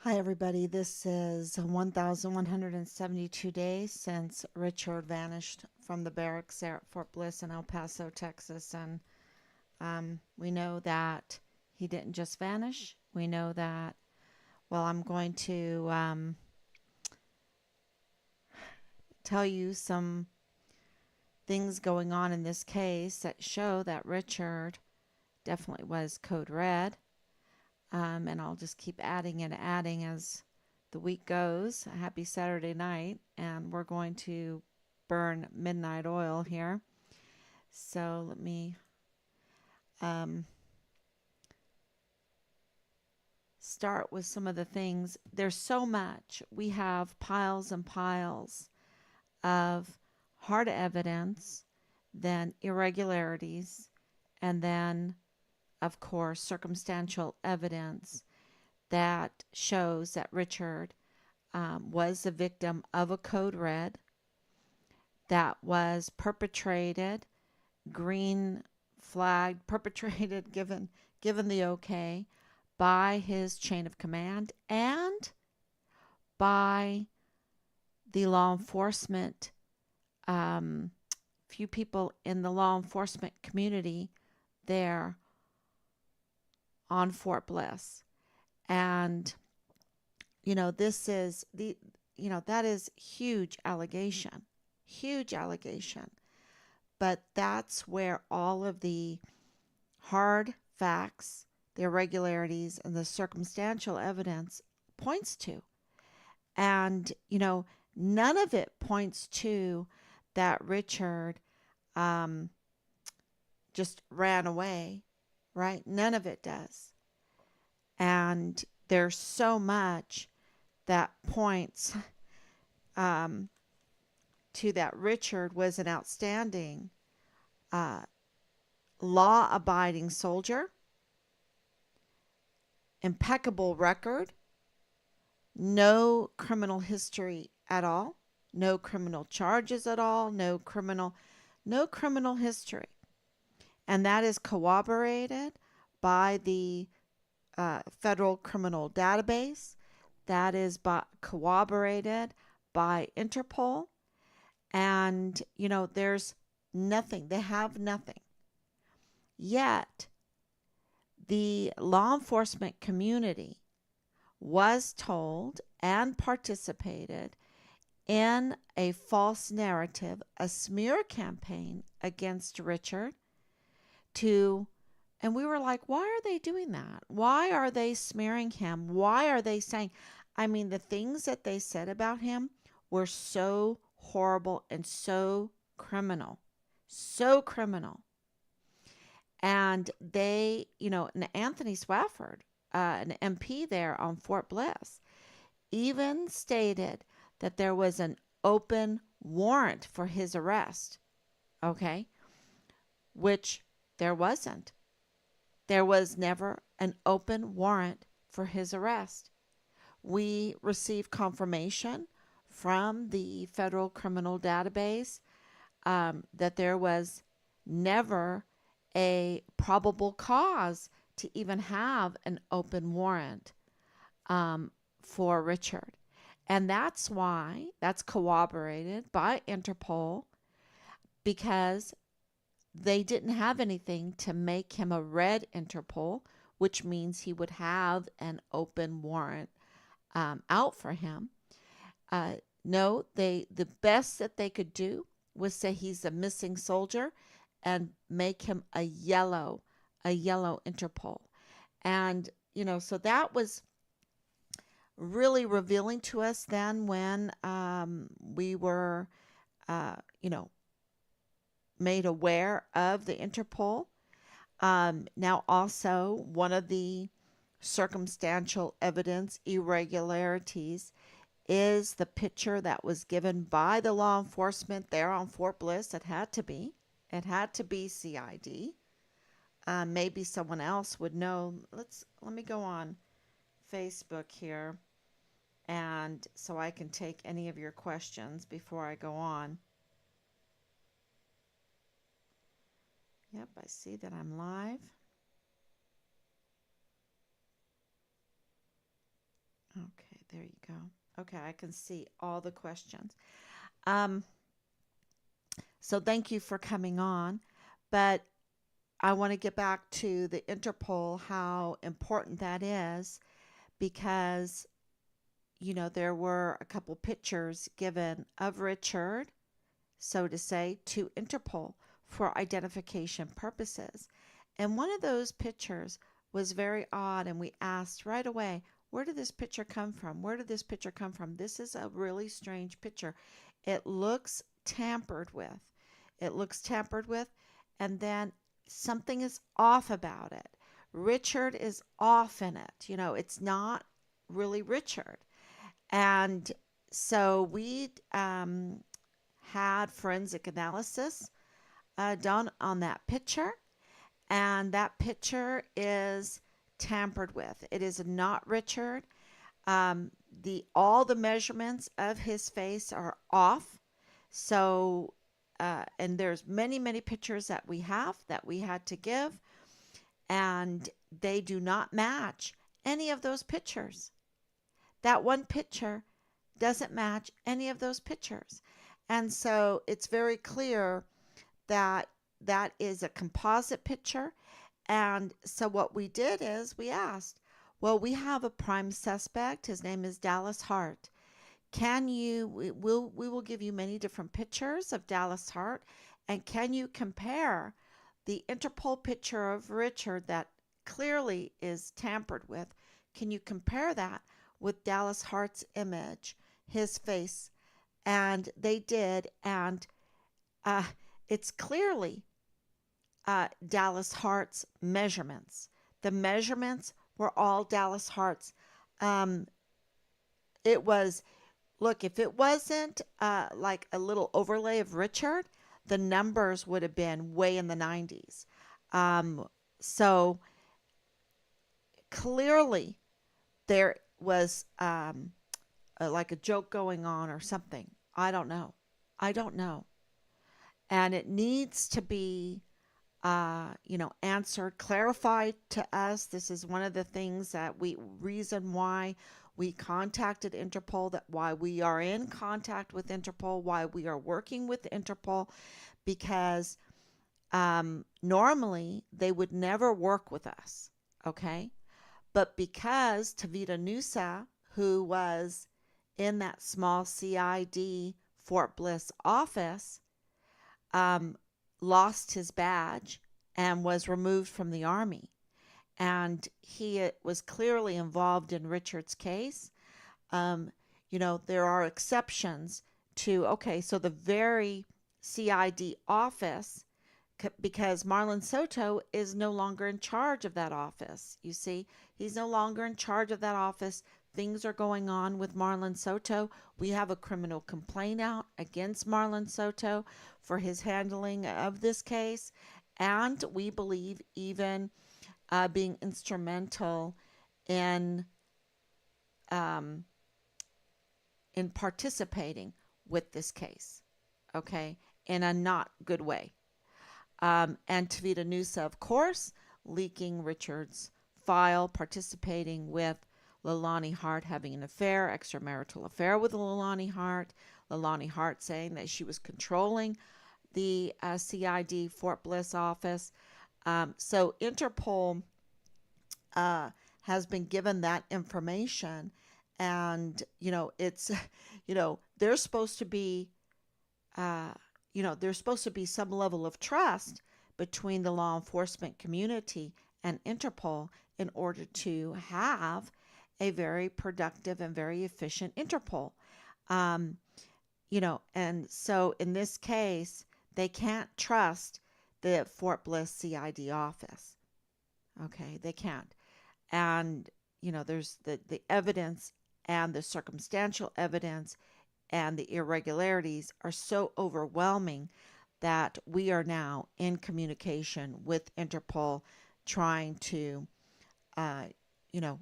Hi, everybody. This is 1,172 days since Richard vanished from the barracks there at Fort Bliss in El Paso, Texas. And we know that he didn't just vanish. We know that, well, I'm going to tell you some things going on in this case that show that Richard definitely was code red. And I'll just keep adding and adding as the week goes. Happy Saturday night, and we're going to burn midnight oil here. So let me um, start with some of the things. There's so much. We have piles and piles of hard evidence, then irregularities, and then, of course, circumstantial evidence that shows that Richard was the victim of a code red that was perpetrated, green flag perpetrated, given the okay by his chain of command and by the law enforcement, um, few people in the law enforcement community there on Fort Bliss. And this is that is huge allegation. But that's where all of the hard facts, the irregularities, and the circumstantial evidence points to. And, none of it points to that Richard um, just ran away, right? None of it does. And there's so much that points um, to that Richard was an outstanding uh, law abiding soldier, impeccable record, no criminal history at all, no criminal charges at all, no criminal history. And that is corroborated by the federal criminal database. That is corroborated by Interpol. And, there's nothing. They have nothing. Yet, the law enforcement community was told and participated in a false narrative, a smear campaign against Richard to, and we were like, why are they doing that? Why are they smearing him? Why are they saying, I mean, the things that they said about him were so horrible and so criminal, so criminal. And they, and Anthony Swafford, an MP there on Fort Bliss, even stated that there was an open warrant for his arrest. Okay. Which there wasn't. There was never an open warrant for his arrest. We received confirmation from the federal criminal database that there was never a probable cause to even have an open warrant for Richard. And that's why that's corroborated by Interpol, because they didn't have anything to make him a red Interpol, which means he would have an open warrant out for him. No, the best that they could do was say he's a missing soldier and make him a yellow Interpol. And, so that was really revealing to us then when we were, you know, made aware of the Interpol. Now, also, one of the circumstantial evidence irregularities is the picture that was given by the law enforcement there on Fort Bliss. It had to be. It had to be CID. Maybe someone else would know. Let me go on Facebook here, and so I can take any of your questions before I go on. Yep, I see that I'm live. Okay, there you go. Okay, I can see all the questions. Um, so thank you for coming on. But I want to get back to the Interpol, how important that is, because, there were a couple pictures given of Richard, so to say, to Interpol for identification purposes. And one of those pictures was very odd, and we asked right away, where did this picture come from? Where did this picture come from? This is a really strange picture. It looks tampered with. It looks tampered with, and then something is off about it. Richard is off in it. It's not really Richard. And so we had forensic analysis done on that picture, and that picture is tampered with. It is not Richard. The all the measurements of his face are off. So, and there's many pictures that we have that we had to give, and they do not match any of those pictures. That one picture doesn't match any of those pictures. And so it's very clear that that is a composite picture. And so what we did is we asked, well, we have a prime suspect. His name is Dallas Hart. We will give you many different pictures of Dallas Hart. And can you compare the Interpol picture of Richard that clearly is tampered with? Can you compare that with Dallas Hart's image, his face? And they did. And uh, it's clearly Dallas Hart's measurements. The measurements were all Dallas Hart's. Um, it was, look, if it wasn't like a little overlay of Richard, the numbers would have been way in the 90s. So clearly there was like a joke going on or something. I don't know. I don't know. And it needs to be answered, clarified to us. This is one of the things that reason why we contacted Interpol, that why we are in contact with Interpol, why we are working with Interpol, because normally they would never work with us, okay? But because Tavita Nusa, who was in that small CID Fort Bliss office, um, lost his badge and was removed from the Army. And he was clearly involved in Richard's case. Um, there are exceptions to, okay, so the very CID office, because Marlon Soto is no longer in charge of that office. You see, he's no longer in charge of that office. Things are going on with Marlon Soto. We have a criminal complaint out against Marlon Soto for his handling of this case. And we believe even being instrumental in um, in participating with this case, okay, in a not good way. And Tavita Nusa, of course, leaking Richard's file, participating with Leilani Hart, having an affair, extramarital affair with Leilani Hart. Leilani Hart saying that she was controlling the CID Fort Bliss office. So Interpol has been given that information, and it's there's supposed to be uh, there's supposed to be some level of trust between the law enforcement community and Interpol in order to have a very productive and very efficient Interpol. Um, and so in this case, they can't trust the Fort Bliss CID office. Okay, they can't. And, there's the evidence and the circumstantial evidence and the irregularities are so overwhelming that we are now in communication with Interpol trying to, uh, you know,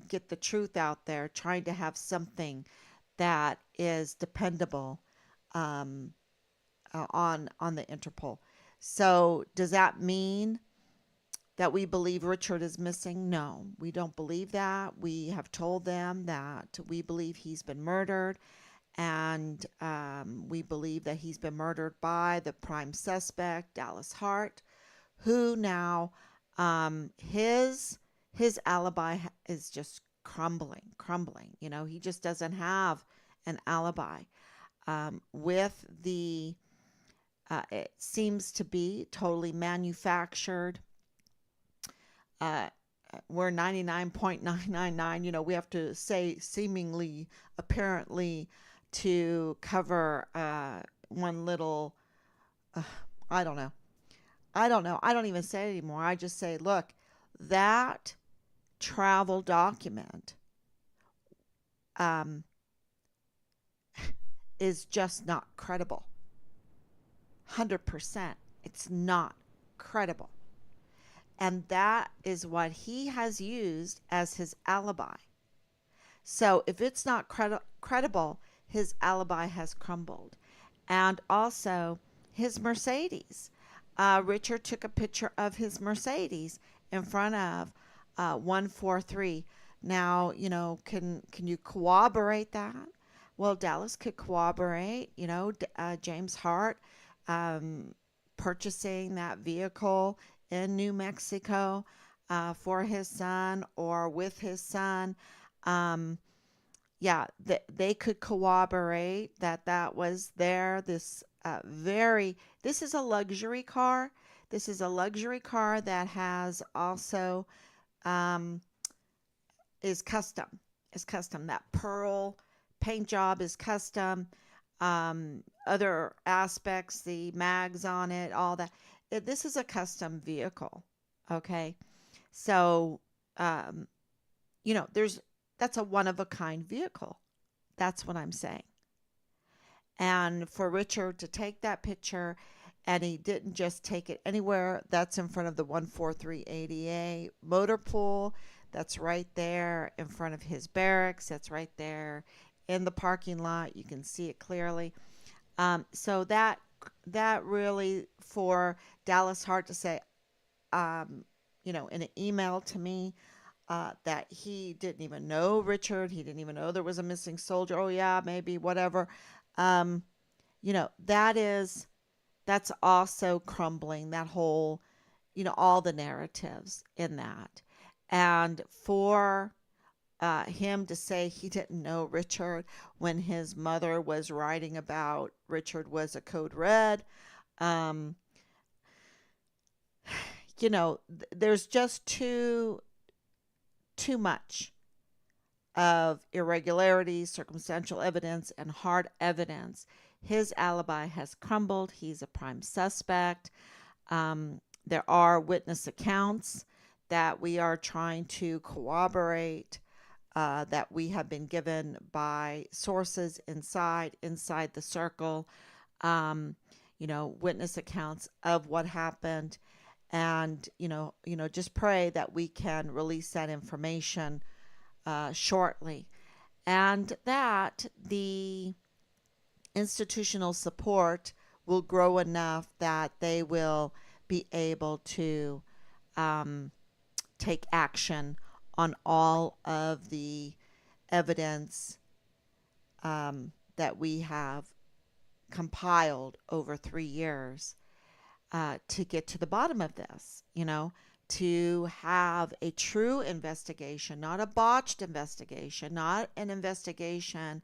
get the truth out there, trying to have something that is dependable um, on the Interpol. So does that mean that we believe Richard is missing. No, we don't believe that. We have told them that we believe he's been murdered, and we believe that he's been murdered by the prime suspect, Dallas Hart, who now his alibi is just crumbling. You know, he just doesn't have an alibi. With the it seems to be totally manufactured. uh, we're 99.999, you know, we have to say seemingly, apparently, to cover one little, uh, I don't know. I don't know. I don't even say it anymore. I just say, look, that travel document um, is just not credible. 100%. It's not credible. And that is what he has used as his alibi. So if it's not credible, his alibi has crumbled. And also his Mercedes. Richard took a picture of his Mercedes in front of 143. Now, you know, can you corroborate that? Well, Dallas could corroborate, you know, James Hart um, purchasing that vehicle in New Mexico for his son or with his son. Um, yeah, they could corroborate that that was there. This is a luxury car. This is a luxury car that has also um, is custom. Is custom. That pearl paint job is custom. Other aspects, the mags on it, all that. This is a custom vehicle. Okay, so um, you know, that's a one of a kind vehicle. That's what I'm saying. And for Richard to take that picture, and he didn't just take it anywhere, that's in front of the 143 ADA motor pool. That's right there in front of his barracks. That's right there in the parking lot. You can see it clearly. So that really, for Dallas Hart to say, um, you know, in an email to me, that he didn't even know Richard. He didn't even know there was a missing soldier. Oh yeah, maybe whatever. Um, you know, that's also crumbling that whole, you know, all the narratives in that. And for him to say he didn't know Richard when his mother was writing about Richard was a code red, um, you know, there's just too much of irregularities, circumstantial evidence, and hard evidence. His alibi has crumbled. He's a prime suspect. There are witness accounts that we are trying to corroborate, that we have been given by sources inside the circle. Um, you know, witness accounts of what happened, and just pray that we can release that information shortly, and that the institutional support will grow enough that they will be able to um, take action on all of the evidence that we have compiled over 3 years to get to the bottom of this, to have a true investigation, not a botched investigation, not an investigation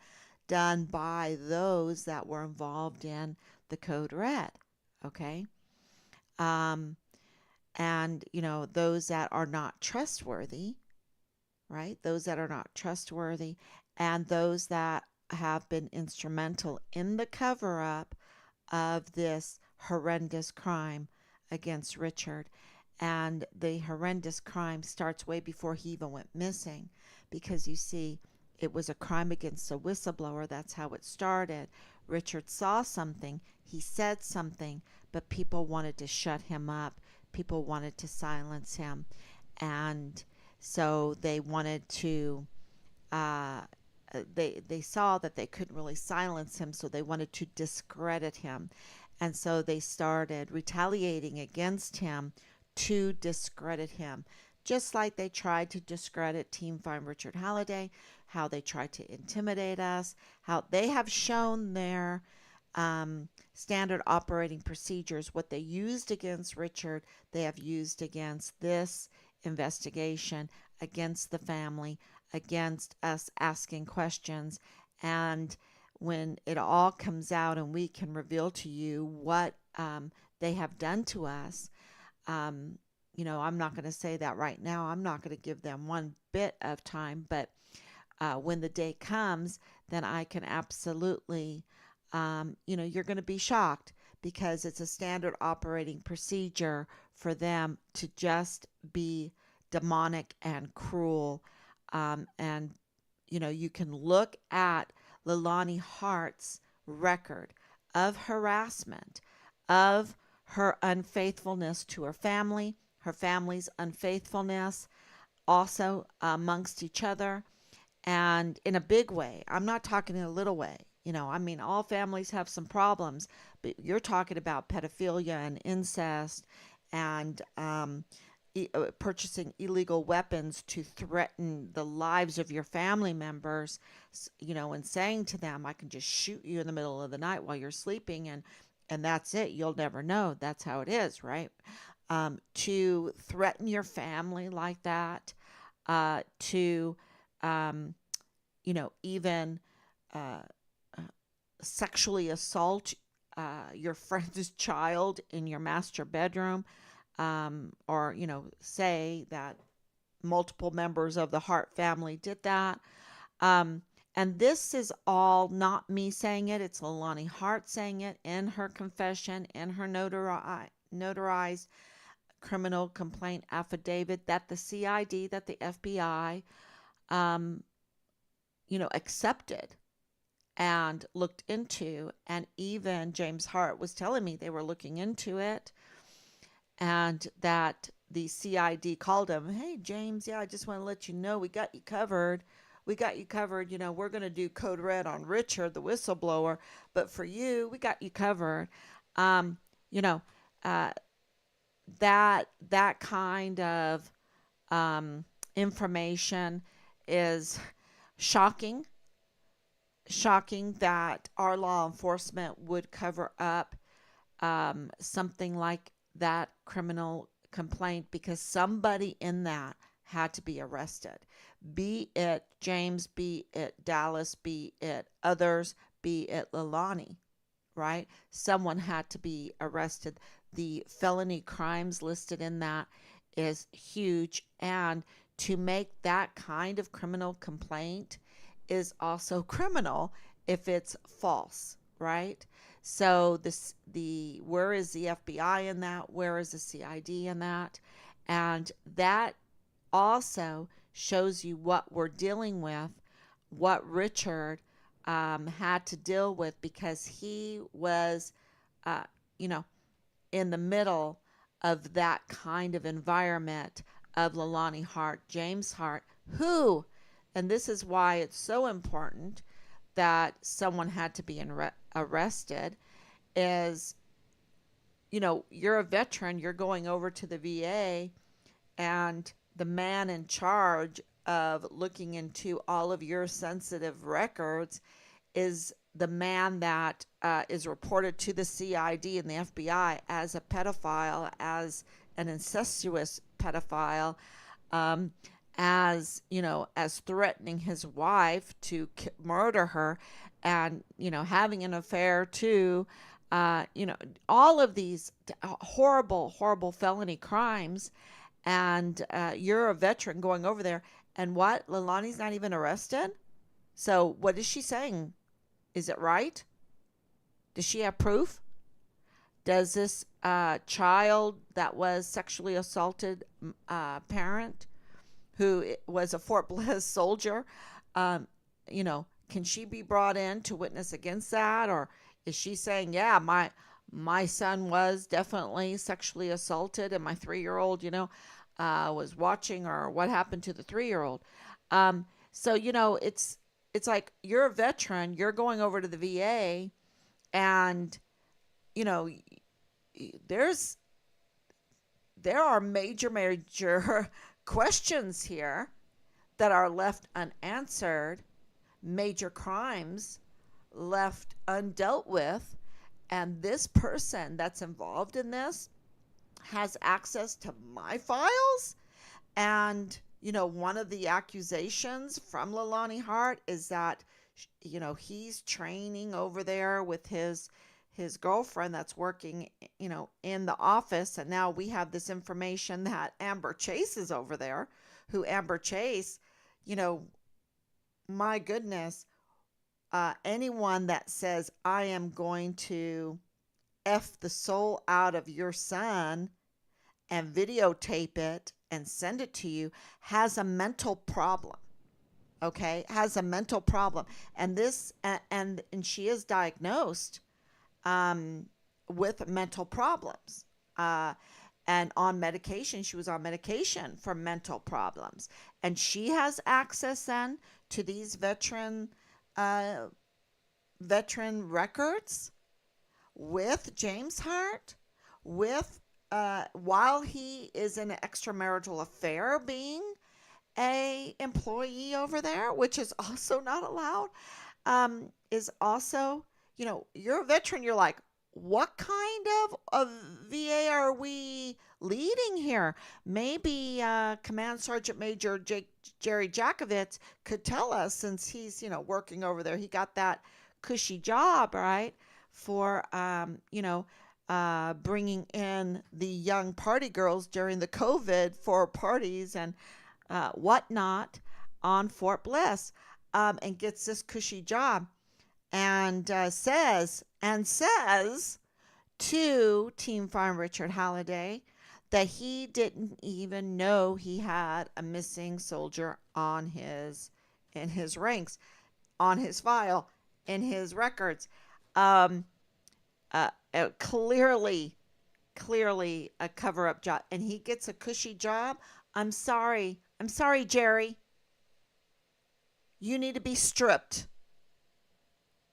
done by those that were involved in the Code Red. Okay. Um, and, those that are not trustworthy, right? Those that are not trustworthy, and those that have been instrumental in the cover up of this horrendous crime against Richard. And the horrendous crime starts way before he even went missing, because you see, it was a crime against a whistleblower. That's how it started. Richard saw something, he said something, but people wanted to shut him up. People wanted to silence him. And so they wanted to, they saw that they couldn't really silence him, so they wanted to discredit him. And so they started retaliating against him to discredit him. Just like they tried to discredit Team Find Richard Halliday, how they tried to intimidate us, how they have shown their standard operating procedures, what they used against Richard, they have used against this investigation, against the family, against us asking questions. And when it all comes out and we can reveal to you what they have done to us, um, I'm not going to say that right now. I'm not going to give them one bit of time, but when the day comes, then I can absolutely, you're going to be shocked because it's a standard operating procedure for them to just be demonic and cruel. And, you can look at Leilani Hart's record of harassment, of her unfaithfulness to her family's unfaithfulness, also amongst each other, and in a big way. I'm not talking in a little way. I mean, all families have some problems, but you're talking about pedophilia and incest and purchasing illegal weapons to threaten the lives of your family members, and saying to them, I can just shoot you in the middle of the night while you're sleeping, and that's it. You'll never know. That's how it is, right? To threaten your family like that, to even uh, sexually assault your friend's child in your master bedroom, or, say that multiple members of the Hart family did that. Um, and this is all not me saying it, it's Leilani Hart saying it in her confession, in her notarized criminal complaint affidavit that the CID, that the FBI, um, accepted and looked into. And even James Hart was telling me they were looking into it, and that the CID called him, hey, James, yeah, I just want to let you know we got you covered. We got you covered. We're going to do code red on Richard, the whistleblower, but for you, we got you covered. Um, you know, uh, that kind of um, information is shocking. Shocking that our law enforcement would cover up something like that criminal complaint, because somebody in that had to be arrested. Be it James, be it Dallas, be it others, be it Leilani, right? Someone had to be arrested. The felony crimes listed in that is huge. And to make that kind of criminal complaint is also criminal if it's false, right? So where is the FBI in that? Where is the CID in that? And that also shows you what we're dealing with, what Richard had to deal with, because he was, uh, you know, in the middle of that kind of environment of Leilani Hart, James Hart, who, and this is why it's so important that someone had to be arrested, is, you're a veteran, you're going over to the VA, and the man in charge of looking into all of your sensitive records is the man that is reported to the CID and the FBI as a pedophile, as an incestuous pedophile, um, as threatening his wife to murder her, and having an affair too. All of these horrible, horrible felony crimes, and you're a veteran going over there, and what? Leilani's not even arrested. So what is she saying? Is it right? Does she have proof? Does this child that was sexually assaulted parent, who was a Fort Bliss soldier, um, can she be brought in to witness against that? Or is she saying, yeah, my son was definitely sexually assaulted, and my 3-year-old, was watching, or what happened to the 3-year-old? So it's like, you're a veteran, you're going over to the VA, and you know there's there are major, major questions here that are left unanswered, major crimes left undealt with, and this person that's involved in this has access to my files. And one of the accusations from Leilani Hart is that he's training over there with his girlfriend that's working in the office. And now we have this information that Amber Chase is over there, who Amber Chase, you know my goodness, anyone that says I am going to F the soul out of your son and videotape it and send it to you has a mental problem. Okay, has a mental problem. And and she is diagnosed um, with mental problems. Uh, and on medication, she was on medication for mental problems. And she has access then to these uh, veteran records with James Hart, with while he is in an extramarital affair, being a employee over there, which is also not allowed. Is also, you're a veteran. You're like, what kind of VA are we leading here? Maybe Command Sergeant Major Jerry Jakovitz could tell us, since he's working over there. He got that cushy job, right? For bringing in the young party girls during the COVID for parties and whatnot on Fort Bliss, and gets this cushy job, and says to Team Farm Richard Halliday that he didn't even know he had a missing soldier on in his ranks, on his file, in his records. Um, clearly, clearly a cover up job, and he gets a cushy job. I'm sorry, Jerry. You need to be stripped.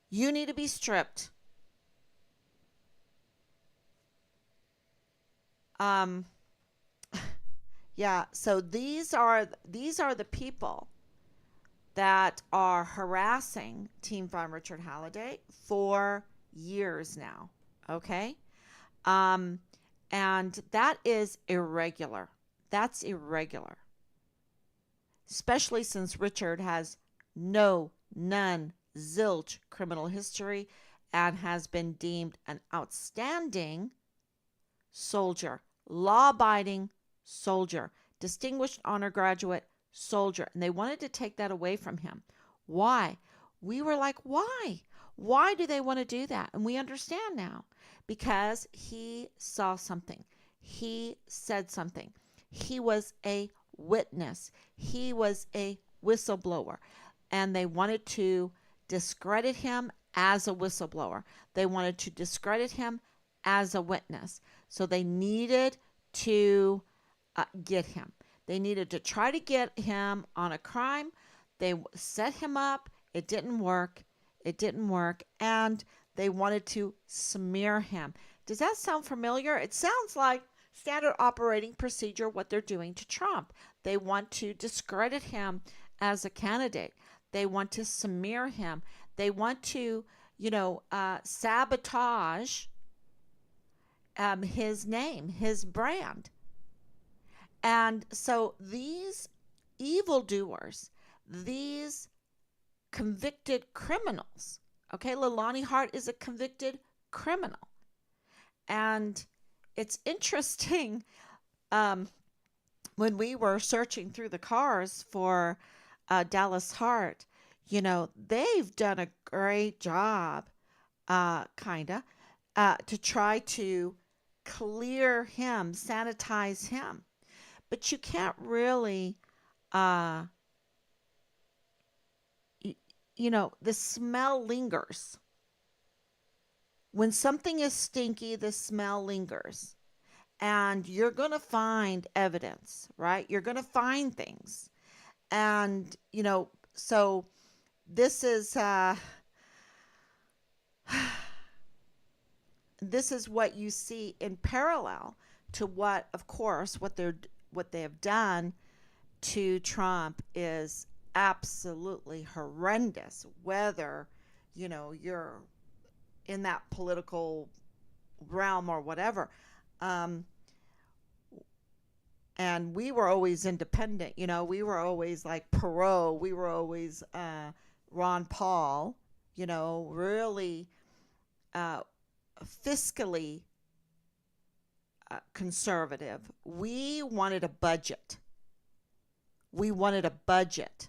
You need to be stripped. Um, yeah. So these are the people that are harassing Team Farm Richard Halliday for years now. Okay. Um, and that is irregular. That's irregular, especially since Richard has none, zilch criminal history and has been deemed an outstanding soldier, law abiding soldier, distinguished honor graduate soldier. And they wanted to take that away from him. Why? We were like, why? Why do they want to do that? And we understand now, because he saw something, he said something, he was a witness, he was a whistleblower, and they wanted to discredit him as a whistleblower. They wanted to discredit him as a witness. So they needed to get him. They needed to try to get him on a crime. They set him up. It didn't work. It didn't work. And they wanted to smear him. Does that sound familiar? It sounds like standard operating procedure, what they're doing to Trump. They want to discredit him as a candidate. They want to smear him. They want to, sabotage his name, his brand. And so these evildoers, these convicted criminals, okay, Leilani Hart is a convicted criminal. And it's interesting, um, when we were searching through the cars for Dallas Hart, they've done a great job, to try to clear him, sanitize him. But you can't really, uh, the smell lingers. When something is stinky, the smell lingers. And you're going to find evidence, right? You're going to find things. And, so this is this is what you see in parallel to what, of course, what they have done to Trump is absolutely horrendous, whether, you're in that political realm or whatever. Um, and we were always independent, we were always like Perot, we were always Ron Paul, really uh, fiscally conservative. We wanted a budget. We wanted a budget.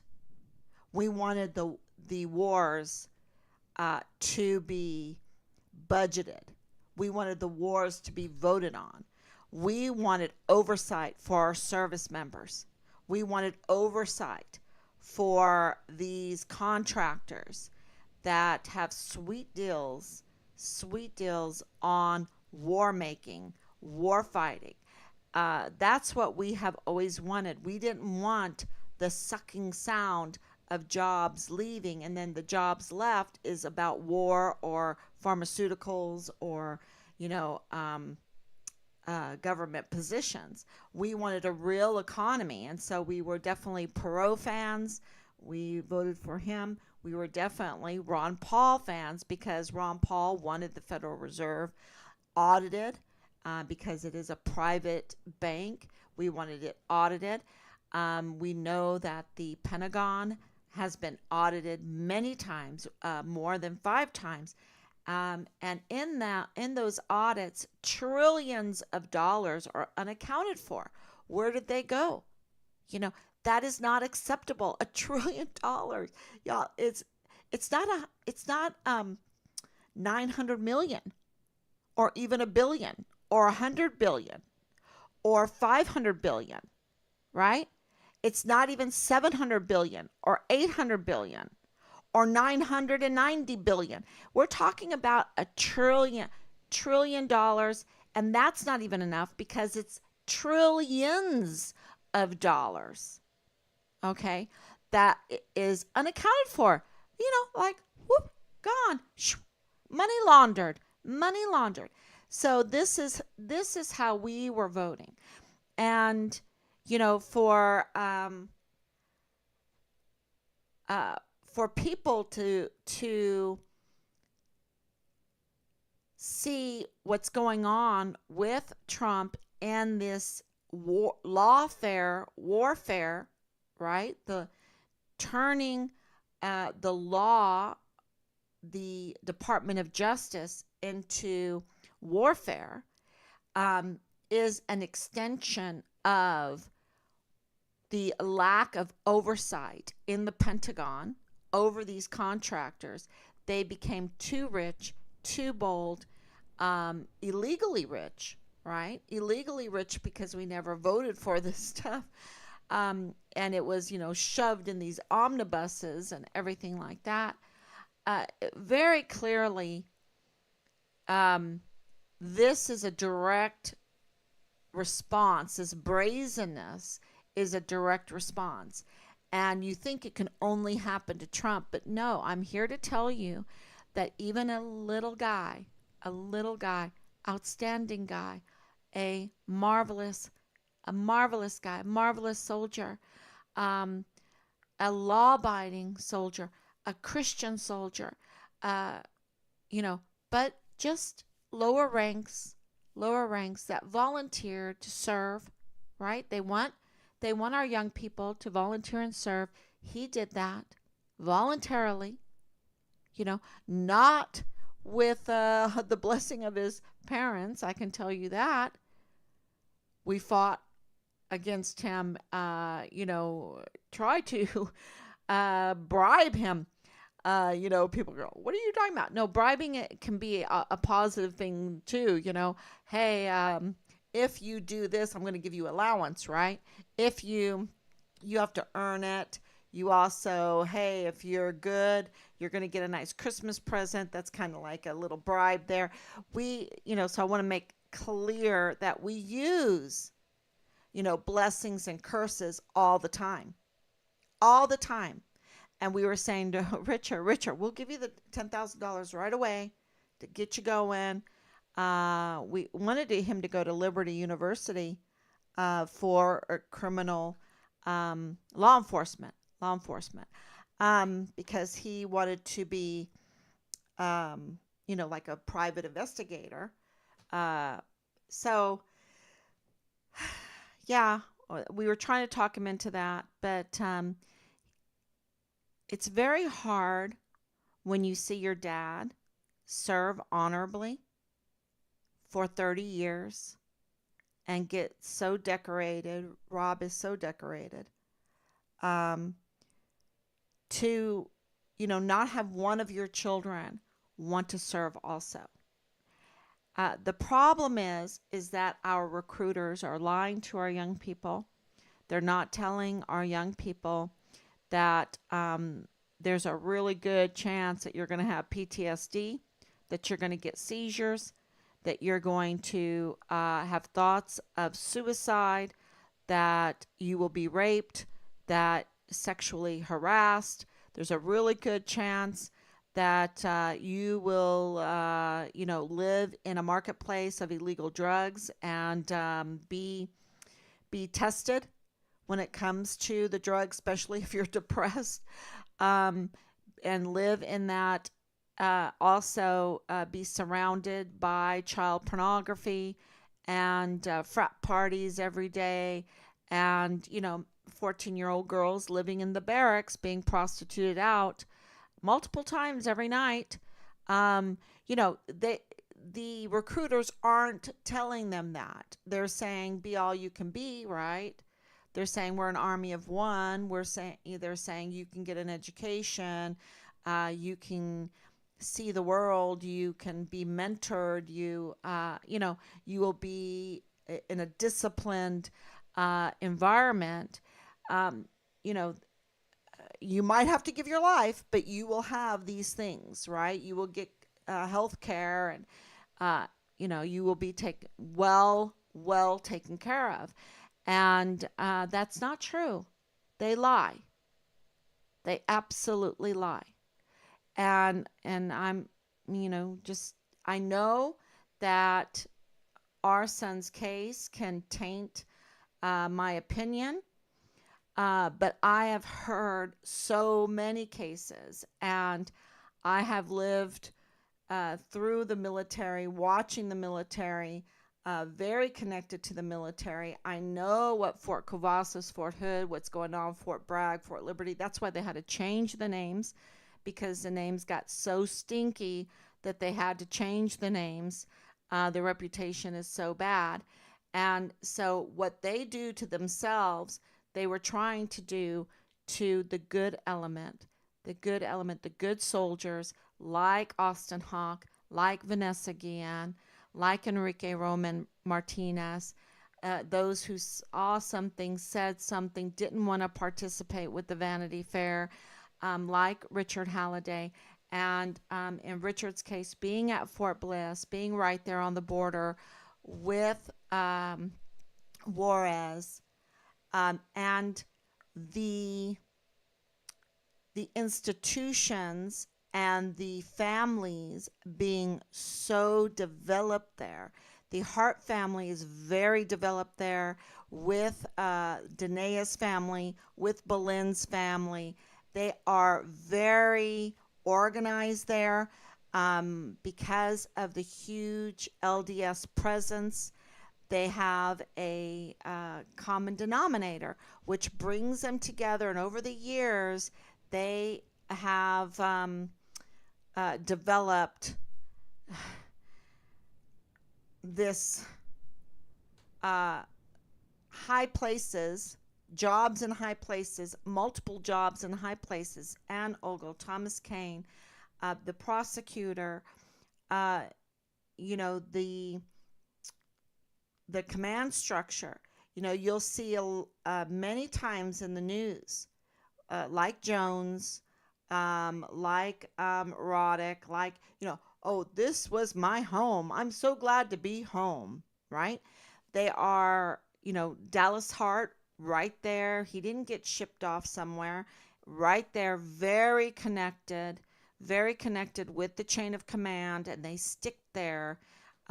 We wanted the wars to be budgeted. We wanted the wars to be voted on. We wanted oversight for our service members. We wanted oversight for these contractors that have sweet deals on war making, war fighting. That's what we have always wanted. We didn't want the sucking sound of jobs leaving, and then the jobs left is about war or pharmaceuticals or, you know, um, government positions. We wanted a real economy, and so we were definitely Perot fans. We voted for him. We were definitely Ron Paul fans because Ron Paul wanted the Federal Reserve audited because it is a private bank. We wanted it audited. We know that the Pentagon has been audited many times, more than 5 times. And in those audits, trillions of dollars are unaccounted for. Where did they go? You know, that is not acceptable. $1 trillion. Y'all, it's not 900 million or even a billion or 100 billion or 500 billion, right? It's not even 700 billion or 800 billion or 990 billion. We're talking about a trillion dollars, and that's not even enough because it's trillions of dollars. Okay? That is unaccounted for. Like whoop, gone. Money laundered. Money laundered. So this is how we were voting. And for people to see what's going on with Trump and this warfare, right? The turning the law, the Department of Justice into warfare, is an extension of the lack of oversight in the Pentagon over these contractors. They became too rich, too bold, illegally rich, right? Illegally rich because we never voted for this stuff. And it was, shoved in these omnibuses and everything like that. Very clearly, this is a direct response. This brazenness is a direct response. And you think it can only happen to Trump, but no, I'm here to tell you that even a little guy, outstanding guy, a marvelous guy, marvelous soldier, um, a law-abiding soldier, a Christian soldier, uh, but just lower ranks that volunteer to serve, right? They want our young people to volunteer and serve. He did that voluntarily, not with the blessing of his parents. I can tell you that. We fought against him, try to bribe him. People go, what are you talking about? No, bribing it can be a positive thing too. Hey, if you do this, I'm going to give you allowance, right? If you have to earn it. You also, hey, if you're good, you're going to get a nice Christmas present. That's kind of like a little bribe there. So I want to make clear that we use, blessings and curses all the time. All the time. And we were saying to Richard, we'll give you the $10,000 right away to get you going. We wanted him to go to Liberty University for criminal law enforcement, law enforcement, because he wanted to be, like a private investigator. Uh, so, yeah, we were trying to talk him into that, but it's very hard when you see your dad serve honorably for 30 years and get so decorated. Rob is so decorated. Um, to, not have one of your children want to serve also. The problem is that our recruiters are lying to our young people. They're not telling our young people that there's a really good chance that you're going to have PTSD, that you're going to get seizures, that you're going to have thoughts of suicide, that you will be raped, that sexually harassed. There's a really good chance that you will, live in a marketplace of illegal drugs and be tested when it comes to the drug, especially if you're depressed, um, and live in that. Also, be surrounded by child pornography and frat parties every day, and 14-year-old girls living in the barracks being prostituted out multiple times every night. Um, the recruiters aren't telling them that. They're saying be all you can be, right? They're saying we're an army of one. They're saying you can get an education, you can see the world, you can be mentored, you will be in a disciplined environment. Um, you know, you might have to give your life, but you will have these things, right? You will get health care, and uh, you will be taken well taken care of. And that's not true. They lie. They absolutely lie. And I'm, just I know that our son's case can taint my opinion. But I have heard so many cases, and I have lived through the military, watching the military, very connected to the military. I know what Fort Covassos, Fort Hood, what's going on, Fort Bragg, Fort Liberty. That's why they had to change the names, because the names got so stinky that they had to change the names. The reputation is so bad. And so, what they do to themselves, they were trying to do to the good element, the good soldiers like Austin Hawk, like Vanessa Guillen, like Enrique Roman Martinez, those who saw something, said something, didn't want to participate with the Vanity Fair, like Richard Halliday. And in Richard's case, being at Fort Bliss, being right there on the border with Juarez, and the the institutions and the families being so developed there. The Hart family is very developed there, with Danae's family, with Boleyn's family. They are very organized there, because of the huge LDS presence. They have a common denominator, which brings them together. And over the years, they have developed this uh, high places, jobs in high places, multiple jobs in high places. Ann Ogle, Thomas Kane, the prosecutor, uh, the command structure. You'll see many times in the news, like Jones, like Roddick, like, oh, this was my home. I'm so glad to be home, right? They are, Dallas Hart right there. He didn't get shipped off somewhere. Right there, very connected with the chain of command, and they stick there.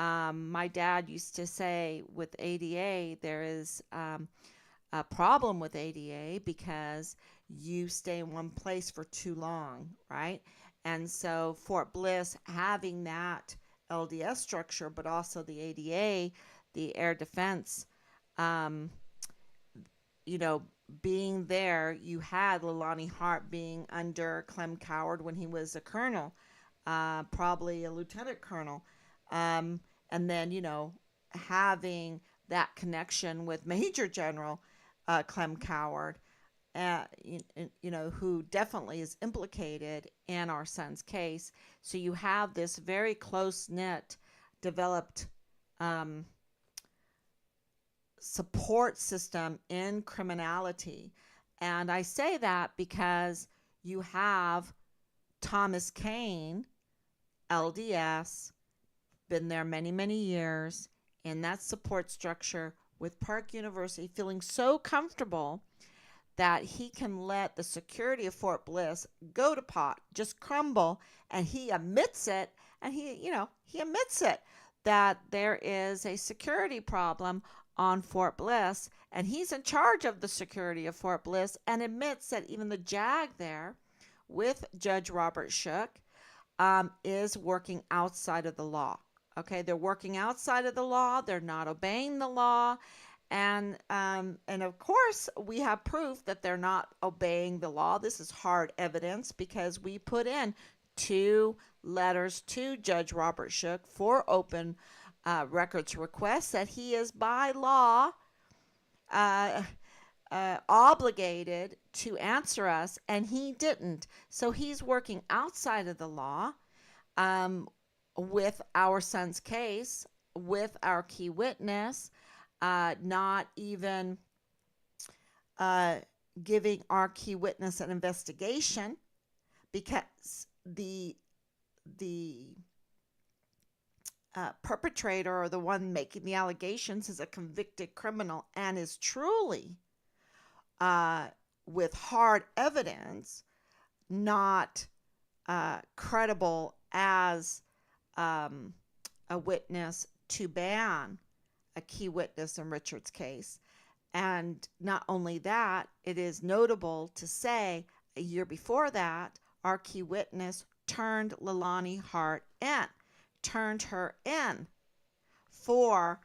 My dad used to say with ADA, there is a problem with ADA because you stay in one place for too long, right? And so Fort Bliss having that LDS structure, but also the ADA, the air defense, um, you know, being there, you had Leilani Hart being under Clem Coward when he was a colonel, probably a lieutenant colonel. Um, and then, having that connection with Major General Clem Coward, who definitely is implicated in our son's case. So you have this very close knit, developed um, support system in criminality. And I say that because you have Thomas Kane, LDS, been there many, many years in that support structure with Park University, feeling so comfortable that he can let the security of Fort Bliss go to pot, just crumble, and he admits it, and he admits it that there is a security problem on Fort Bliss, and he's in charge of the security of Fort Bliss, and admits that even the JAG there with Judge Robert Shook is working outside of the law. Okay, they're working outside of the law. They're not obeying the law, and of course we have proof that they're not obeying the law. This is hard evidence because we put in 2 letters to Judge Robert Shook for open records requests that he is by law uh, obligated to answer us, and he didn't. So he's working outside of the law um, with our son's case, with our key witness, not even uh, giving our key witness an investigation because the perpetrator or the one making the allegations is a convicted criminal and is truly uh, with hard evidence not credible as um, a witness to ban a key witness in Richard's case. And not only that, it is notable to say a year before that, our key witness turned Leilani Hart in, turned her in for,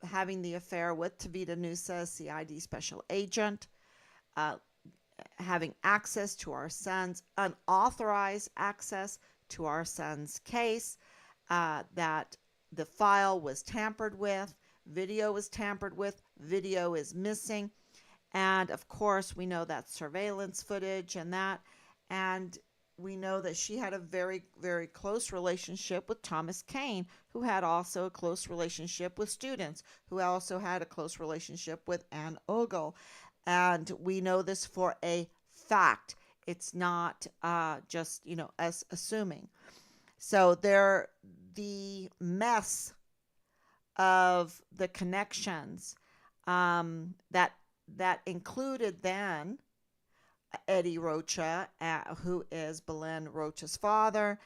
having the affair with Tavita Nusa, CID special agent, uh, having access to our son's, unauthorized access to our son's case, that the file was tampered with, video was tampered with, video is missing. And of course, we know that surveillance footage and we know that she had a very, very close relationship with Thomas Kane, who had also a close relationship with students, who also had a close relationship with Ann Ogle. And we know this for a fact. It's not just, us assuming. So the mess of the connections that included then Eddie Rocha, who is Belen Rocha's father,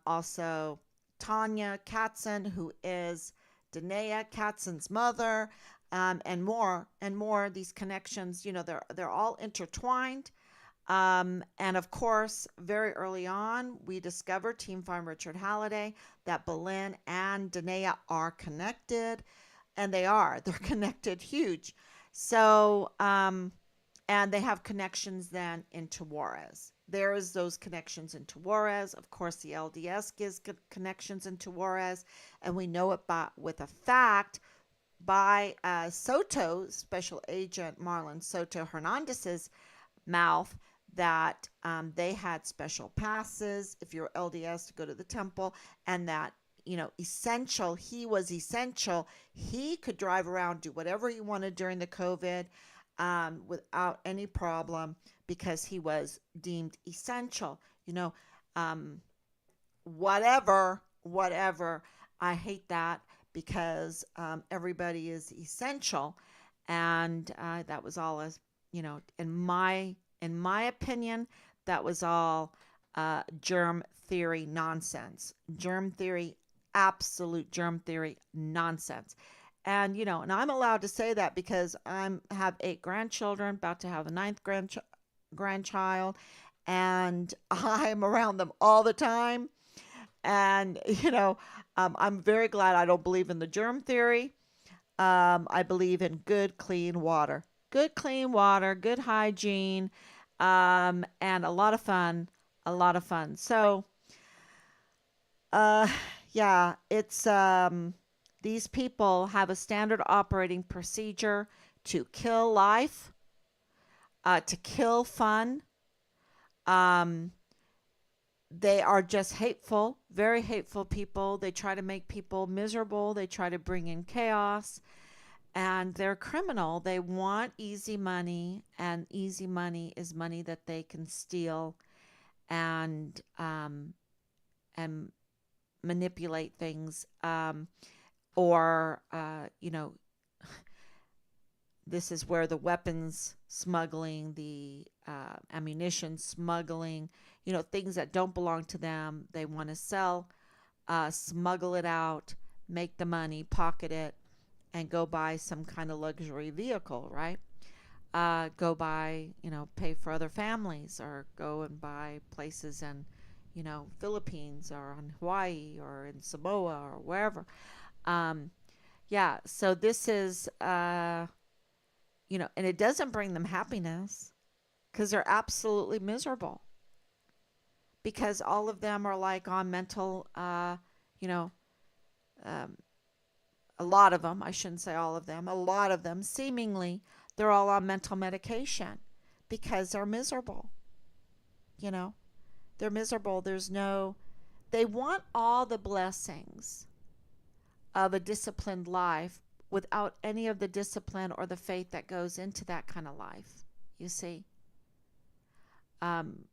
also Tanya Katzen, who is Danae Katzen's mother, and more and more. These connections, they're all intertwined. And of course, very early on, we discovered Team Farm Richard Halliday that Belen and Danae are connected, and they're connected huge. So, and they have connections then into Juarez. There is those connections into Juarez. Of course, the LDS gives connections into Juarez, and we know it with a fact by Soto, Special Agent Marlon Soto Hernandez's mouth, that they had special passes if you're LDS to go to the temple, and that he was essential. He could drive around, do whatever he wanted during the COVID without any problem because he was deemed essential. Whatever. I hate that because everybody is essential, and that was all in my opinion, that was all germ theory nonsense. Germ theory absolute germ theory nonsense. And and I'm allowed to say that because I'm have 8 grandchildren, about to have a ninth grandchild, and I'm around them all the time. And I'm very glad I don't believe in the germ theory. I believe in good, clean water. Good, clean water, good hygiene, and a lot of fun. A lot of fun. So, uh, yeah, it's these people have a standard operating procedure to kill life, to kill fun. Um, they are just hateful, very hateful people. They try to make people miserable. They try to bring in chaos, and they're criminal. They want easy money, and easy money is money that they can steal and and manipulate things, or this is where the weapons smuggling, the ammunition smuggling, things that don't belong to them, they want to sell, smuggle it out, make the money, pocket it, and go buy some kind of luxury vehicle, right? Go buy, pay for other families, or go and buy places in, Philippines or in Hawaii or in Samoa or wherever. Um, yeah, so this is, and it doesn't bring them happiness because they're absolutely miserable because all of them are like on mental, you know, um, a lot of them, I shouldn't say all of them, a lot of them seemingly, they're all on mental medication because they're miserable, you know, they're miserable. They want all the blessings of a disciplined life without any of the discipline or the faith that goes into that kind of life. You see, um,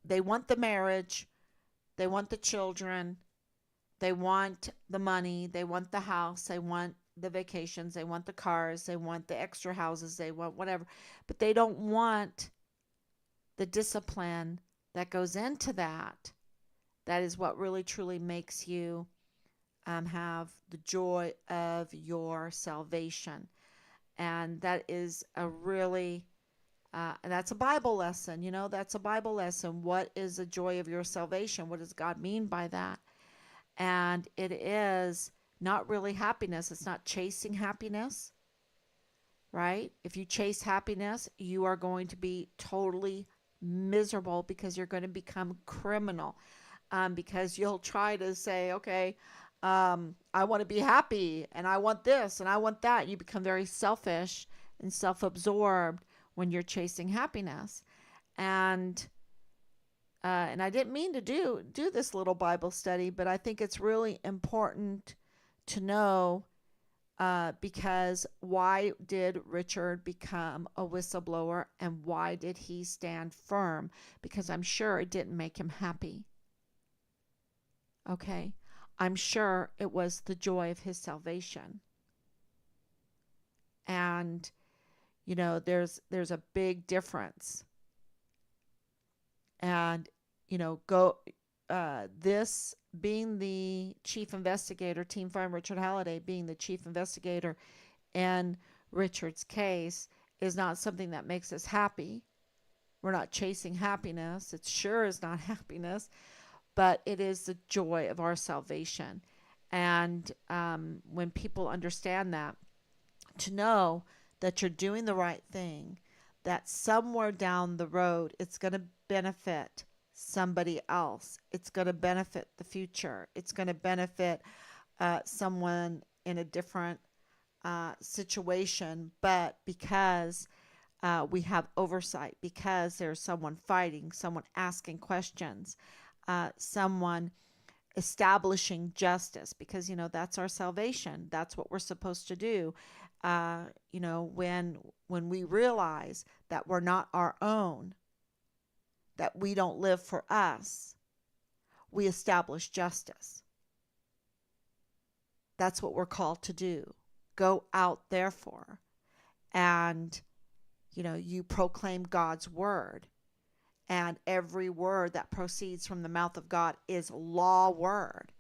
they want the marriage, they want the children, they want the money, they want the house, they want the vacations, they want the cars, they want the extra houses, they want whatever, but they don't want the discipline that goes into that. That is what really truly makes you have the joy of your salvation. And that is a really, and that's a Bible lesson, that's a Bible lesson. What is the joy of your salvation? What does God mean by that? And it is not really happiness. It's not chasing happiness, right? If you chase happiness, you are going to be totally miserable because you're going to become criminal. Because you'll try to say, okay, I want to be happy and I want this and I want that. You become very selfish and self absorbed when you're chasing happiness. And and I didn't mean to do this little Bible study, but I think it's really important to know, because why did Richard become a whistleblower and why did he stand firm? Because I'm sure it didn't make him happy. Okay, I'm sure it was the joy of his salvation. And there's a big difference. And go this being the chief investigator, Team Farm Richard Halliday being the chief investigator in Richard's case is not something that makes us happy. We're not chasing happiness. It sure is not happiness, but it is the joy of our salvation. And when people understand that, to know that you're doing the right thing, that somewhere down the road it's going to benefit somebody else. It's going to benefit the future. It's going to benefit someone in a different situation, but because we have oversight, because there's someone fighting, someone asking questions, someone establishing justice, because that's our salvation. That's what we're supposed to do. When we realize that we're not our own, that we don't live for us, we establish justice. That's what we're called to do. Go out, therefore, and you proclaim God's word, and every word that proceeds from the mouth of God is law word.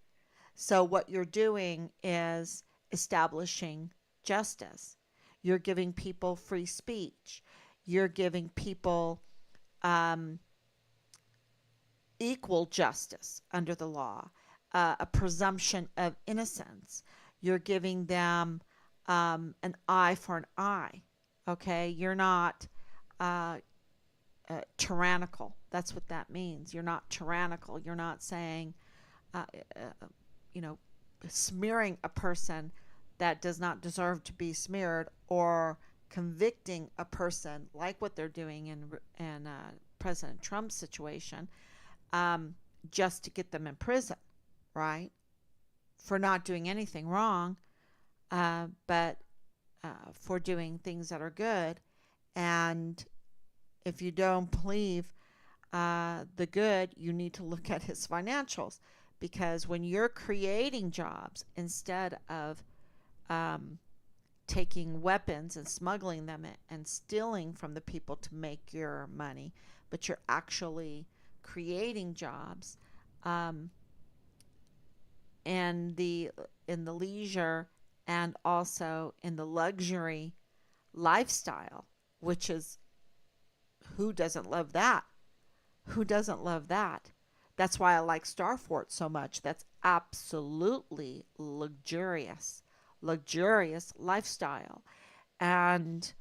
So, what you're doing is establishing justice. You're giving people free speech. You're giving people um, equal justice under the law, a presumption of innocence. You're giving them an eye for an eye. Okay, you're not uh, tyrannical. That's what that means. You're not tyrannical. You're not saying, uh, uh, you know, smearing a person that does not deserve to be smeared, or convicting a person like what they're doing in President Trump's situation, um, just to get them in prison, right? For not doing anything wrong, but for doing things that are good. And if you don't believe the good, you need to look at his financials. Because when you're creating jobs instead of um, taking weapons and smuggling them and stealing from the people to make your money, but you're actually creating jobs, um, in the leisure and also in the luxury lifestyle, which is, who doesn't love that? Who doesn't love that? That's why I like Starfort so much. That's absolutely luxurious lifestyle. And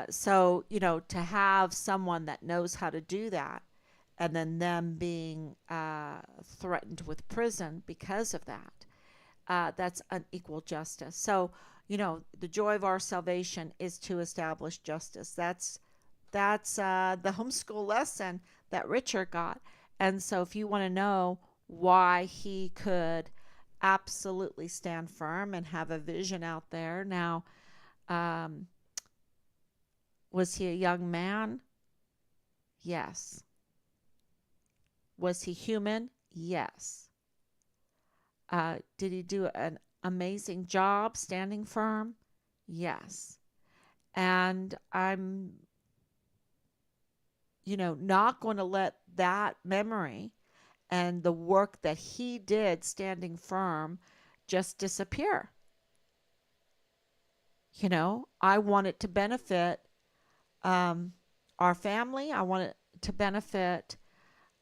so, to have someone that knows how to do that, and then them being threatened with prison because of that, that's unequal justice. So, the joy of our salvation is to establish justice. That's the homeschool lesson that Richard got. And so, if you want to know why he could absolutely stand firm and have a vision out there now, um, was he a young man? Yes. Was he human? Yes. Did he do an amazing job standing firm? Yes. And I'm, not going to let that memory and the work that he did standing firm just disappear. I want it to benefit um, our family. I want it to benefit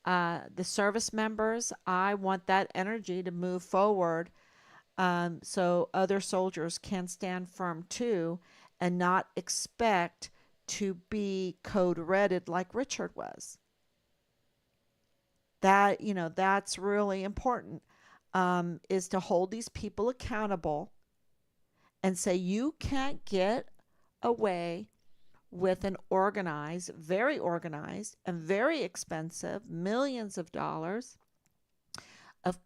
the service members. I want that energy to move forward, so other soldiers can stand firm too, and not expect to be code redded like Richard was. That's really important, is to hold these people accountable and say, you can't get away with an very organized and very expensive, millions of dollars of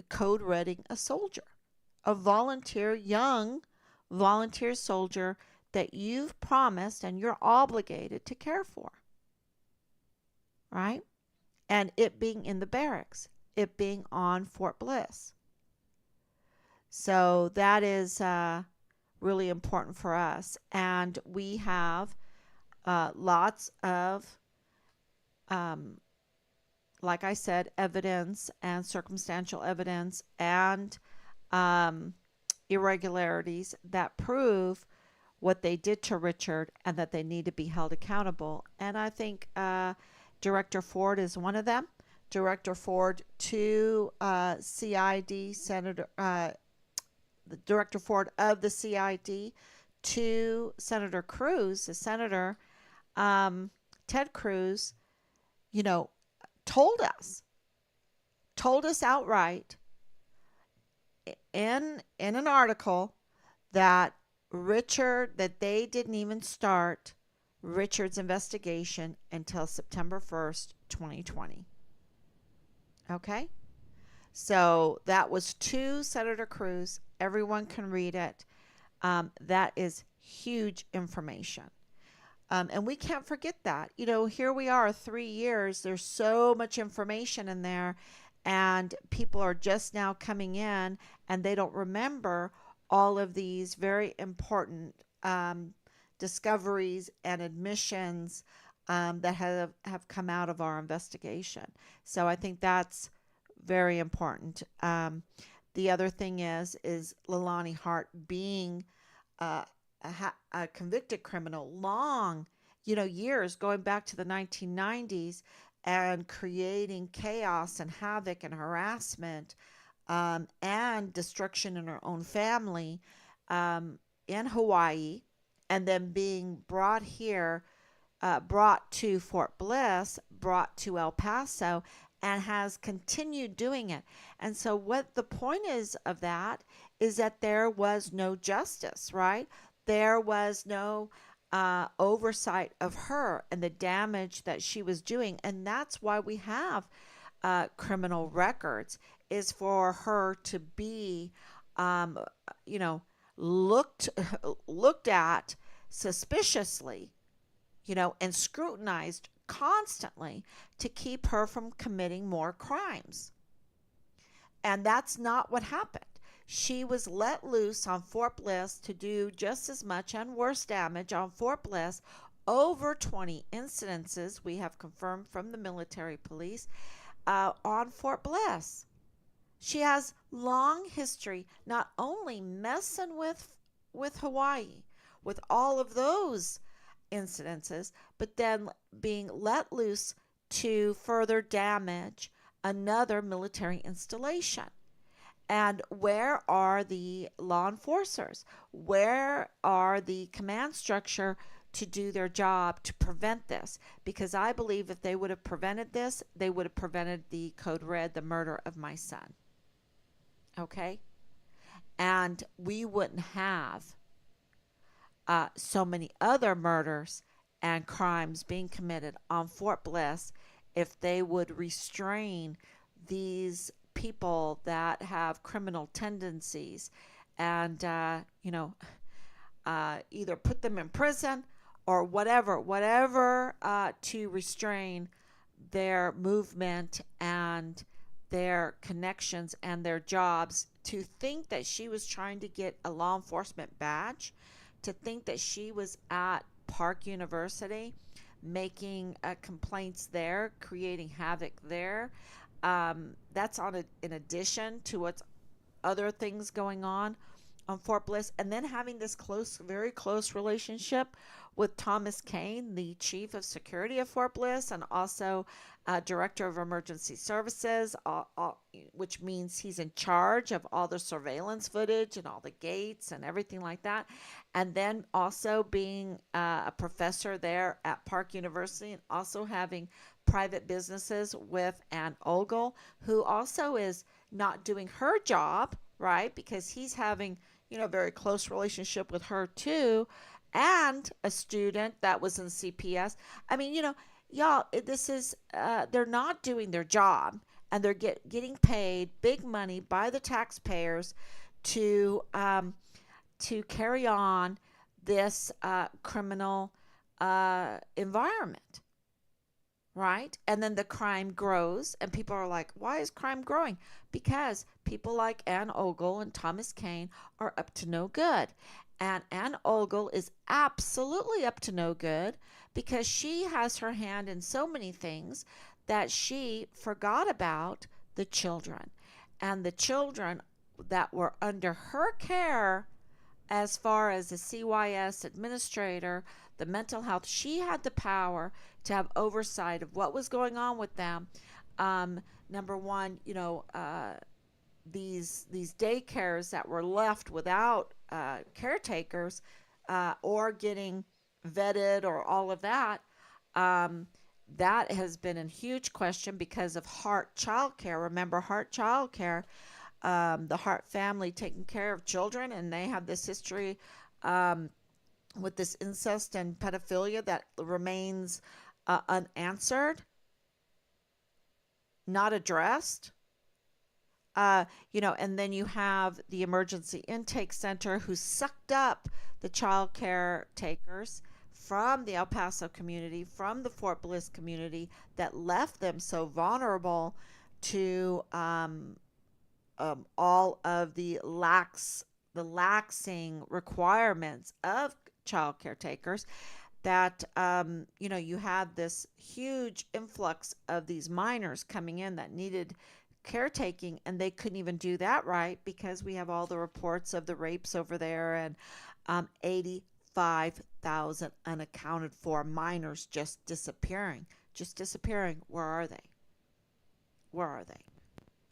code redding a soldier, a young volunteer soldier that you've promised and you're obligated to care for, right? And it being in the barracks, it being on Fort Bliss. So that is really important for us. And we have lots of, um, like I said, evidence and circumstantial evidence and um, irregularities that prove what they did to Richard and that they need to be held accountable. And I think Director Ford is one of them. Director Ford to CID, Director Ford of the CID to Senator Cruz, the senator, um, Ted Cruz, you know, told us, outright in an article that that they didn't even start Richard's investigation until September 1st, 2020. Okay? So that was to Senator Cruz. Everyone can read it. That is huge information. And we can't forget that. Here we are, 3 years. There's so much information in there, and people are just now coming in, and they don't remember all of these very important discoveries and admissions that have come out of our investigation. So I think that's Very important. The other thing is Leilani Hart being a convicted criminal long, years going back to the 1990s and creating chaos and havoc and harassment and destruction in her own family um, in Hawaii, and then being brought here, brought to Fort Bliss, brought to El Paso, and has continued doing it. And so, what the point of that is that there was no justice, right? There was no oversight of her and the damage that she was doing. And that's why we have criminal records, is for her to be, um, you know, looked looked at suspiciously, and scrutinized constantly to keep her from committing more crimes. And that's not what happened. She was let loose on Fort Bliss to do just as much and worse damage on Fort Bliss. Over 20 incidences we have confirmed from the military police on Fort Bliss. She has long history not only messing with Hawaii, with all of those incidences, but then being let loose to further damage another military installation. And where are the law enforcers? Where are the command structure to do their job to prevent this? Because I believe if they would have prevented this, they would have prevented the Code Red, the murder of my son. Okay? And we wouldn't have so many other murders and crimes being committed on Fort Bliss if they would restrain these people that have criminal tendencies and, either put them in prison or whatever to restrain their movement and their connections and their jobs. To think that she was trying to get a law enforcement badge, to think that she was at Park University making complaints there, creating havoc there. That's in addition to what's other things going on Fort Bliss, and then having this very close relationship with Thomas Kane, the chief of security of Fort Bliss, and also director of emergency services, which means he's in charge of all the surveillance footage and all the gates and everything like that. And then also being a professor there at Park University, and also having private businesses with Ann Ogle, who also is not doing her job, right? Because he's having, a very close relationship with her too, and a student that was in CPS. I mean, y'all, this is, they're not doing their job, and they're getting paid big money by the taxpayers to carry on this criminal environment, right? And then the crime grows, and people are like, why is crime growing? Because people like Ann Ogle and Thomas Kane are up to no good. And Ann Ogle is absolutely up to no good because she has her hand in so many things that she forgot about the children. And the children that were under her care, as far as the CYS administrator, the mental health, she had the power to have oversight of what was going on with them. Number one, these daycares that were left without caretakers or getting vetted or all of that. That has been a huge question because of Hart Child Care. Remember Hart Child Care, the Hart family taking care of children, and they have this history with this incest and pedophilia that remains unanswered, not addressed. And then you have the emergency intake center who sucked up the child care takers from the El Paso community, from the Fort Bliss community, that left them so vulnerable to all of the laxing requirements of child caretakers, that you had this huge influx of these minors coming in that needed caretaking, and they couldn't even do that right because we have all the reports of the rapes over there, and 85,000 unaccounted for minors just disappearing. Just disappearing. Where are they? Where are they?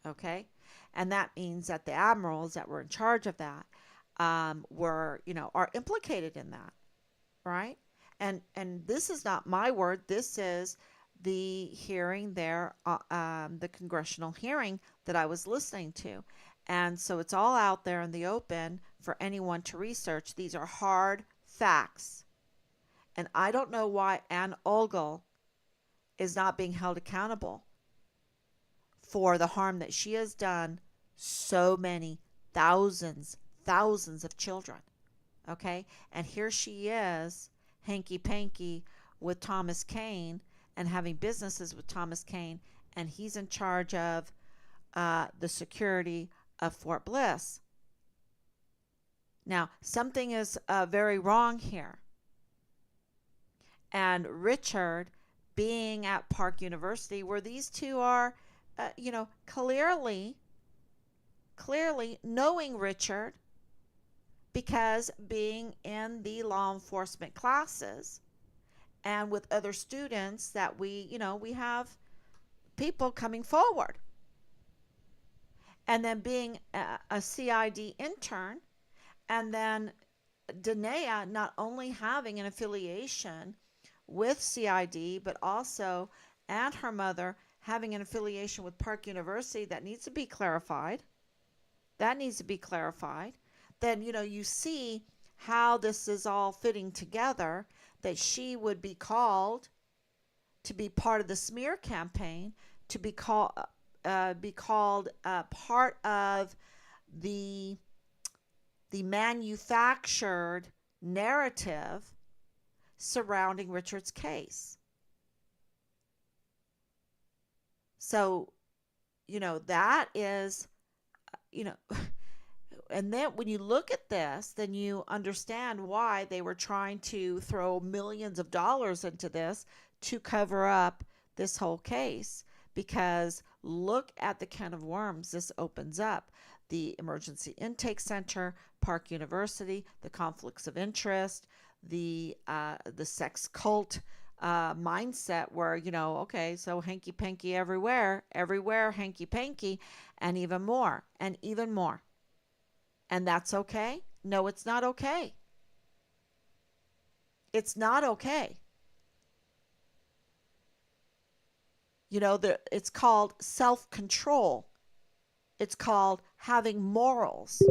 Okay. And that means that the admirals that were in charge of that were, are implicated in that, right? And this is not my word. This is the hearing there, the congressional hearing that I was listening to. And so it's all out there in the open for anyone to research. These are hard facts. And I don't know why Anne Ogle is not being held accountable for the harm that she has done so many thousands of children. Okay? And here she is, hanky panky with Thomas Kane and having businesses with Thomas Kane, and he's in charge of the security of Fort Bliss. Now, something is very wrong here. And Richard, being at Park University, where these two are, clearly knowing Richard, because being in the law enforcement classes and with other students that we have people coming forward. And then being a CID intern, and then Danae not only having an affiliation with CID, but also, and her mother having an affiliation with Park University that needs to be clarified. That needs to be clarified. Then, you see how this is all fitting together, that she would be called to be part of the smear campaign, to be called part of the manufactured narrative surrounding Richard's case. So, that is, and then when you look at this, then you understand why they were trying to throw millions of dollars into this to cover up this whole case. Because look at the can of worms this opens up. The emergency intake center, Park University, the conflicts of interest, the sex cult mindset where, okay, so hanky panky everywhere hanky panky, and even more. And that's okay? No, it's not okay. It's not okay. It's called self-control. It's called having morals.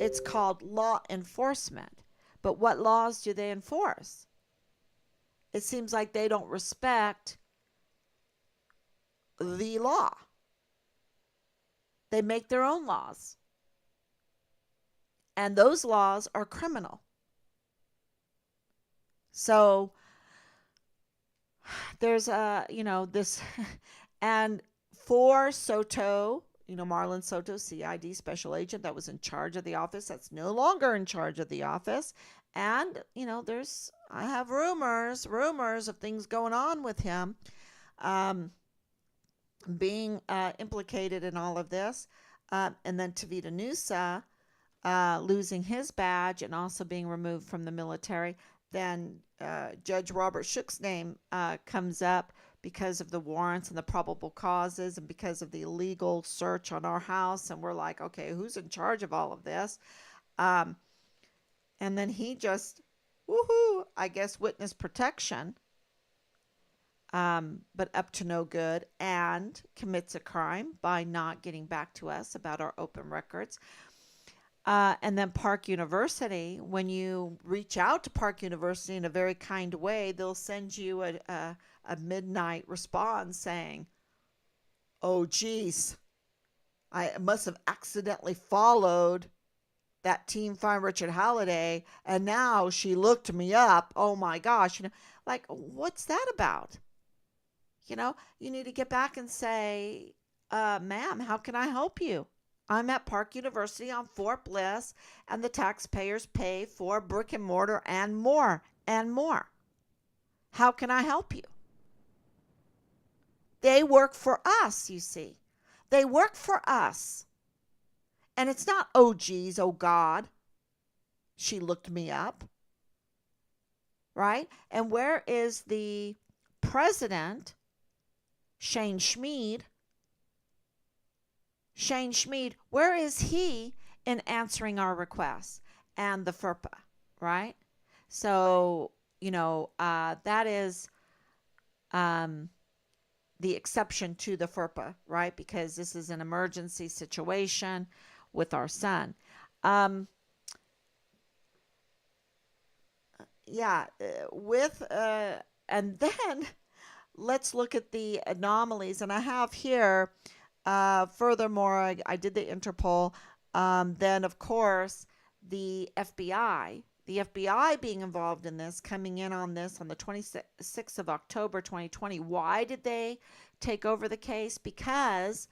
It's called law enforcement. But what laws do they enforce? It seems like they don't respect the law. They make their own laws. And those laws are criminal. So there's this, and for Soto, Marlon Soto, CID special agent that was in charge of the office, that's no longer in charge of the office. And, I have rumors of things going on with him, being implicated in all of this. And then Tavita Nusa losing his badge and also being removed from the military. Then Judge Robert Shook's name comes up because of the warrants and the probable causes and because of the illegal search on our house. And we're like, okay, who's in charge of all of this? And then he just, I guess witness protection, but up to no good, and commits a crime by not getting back to us about our open records. And then Park University, when you reach out to Park University in a very kind way, they'll send you a midnight response saying, oh, geez, I must have accidentally followed that Team Find Richard Halliday, and now she looked me up. Oh, my gosh. Like, what's that about? You need to get back and say, ma'am, how can I help you? I'm at Park University on Fort Bliss, and the taxpayers pay for brick and mortar and more and more. How can I help you? They work for us, you see. They work for us. And it's not, oh, geez, oh, God, she looked me up, right? And where is the president, Shane Schmid? Shane Schmid, where is he in answering our requests? And the FERPA, right? So, that is um, the exception to the FERPA, right? Because this is an emergency situation with our son. Um, yeah, and then let's look at the anomalies. And I have here, furthermore, I did the Interpol. Then, of course, the FBI, the FBI being involved in this, coming in on this on the 26th of October 2020. Why did they take over the case? Because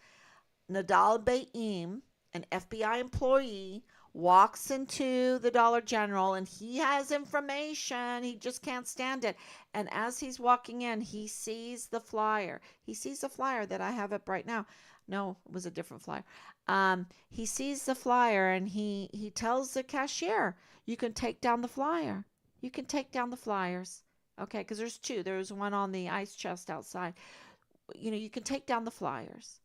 Nadal Baim, an FBI employee, walks into the Dollar General and he has information. He just can't stand it. And as he's walking in, he sees the flyer. He sees the flyer that I have up right now. No, it was a different flyer. He sees the flyer and he tells the cashier, you can take down the flyer. You can take down the flyers. Okay, because there's two. There's one on the ice chest outside. You can take down the flyers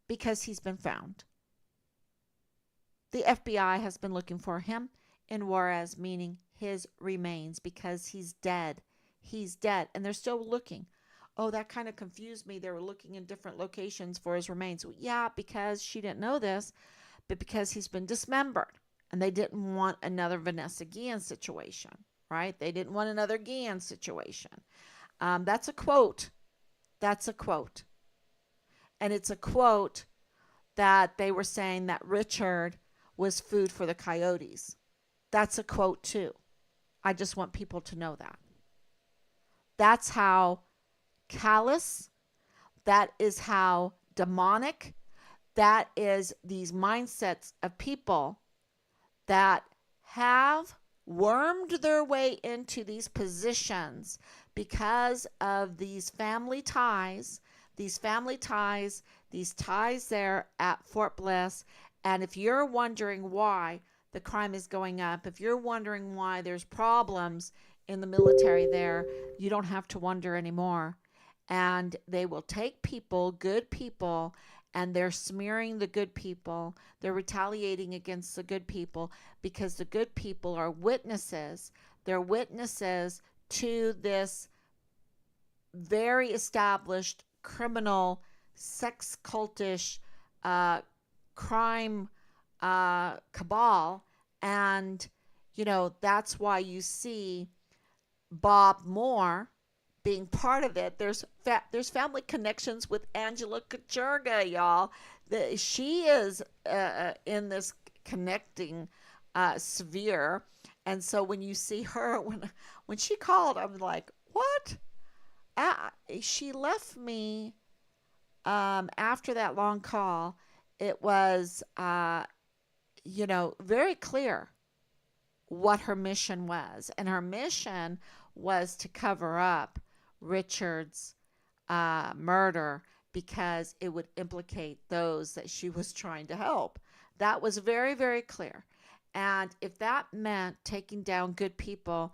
because he's been found. The FBI has been looking for him in Juarez, meaning his remains, because he's dead. He's dead, and they're still looking. Oh, that kind of confused me. They were looking in different locations for his remains. Well, yeah, because she didn't know this, but because he's been dismembered, and they didn't want another Vanessa Guillen situation, right? They didn't want another Guillen situation. That's a quote. That's a quote. And it's a quote that they were saying that Richard was food for the coyotes. That's a quote too. I just want people to know that. That's how callous, that is how demonic, that is these mindsets of people that have wormed their way into these positions because of these family ties, these ties there at Fort Bliss. And if you're wondering why the crime is going up, if you're wondering why there's problems in the military there, you don't have to wonder anymore. And they will take people, good people, and they're smearing the good people. They're retaliating against the good people because the good people are witnesses. They're witnesses to this very established criminal, sex cultish crime cabal. And, that's why you see Bob Moore being part of it. There's family connections with Angela Kachurga, y'all. She is in this connecting sphere. And so when you see her, when she called, I'm like, what? She left me after that long call. It was, very clear what her mission was. And her mission was to cover up Richard's murder because it would implicate those that she was trying to help. That was very, very clear. And if that meant taking down good people,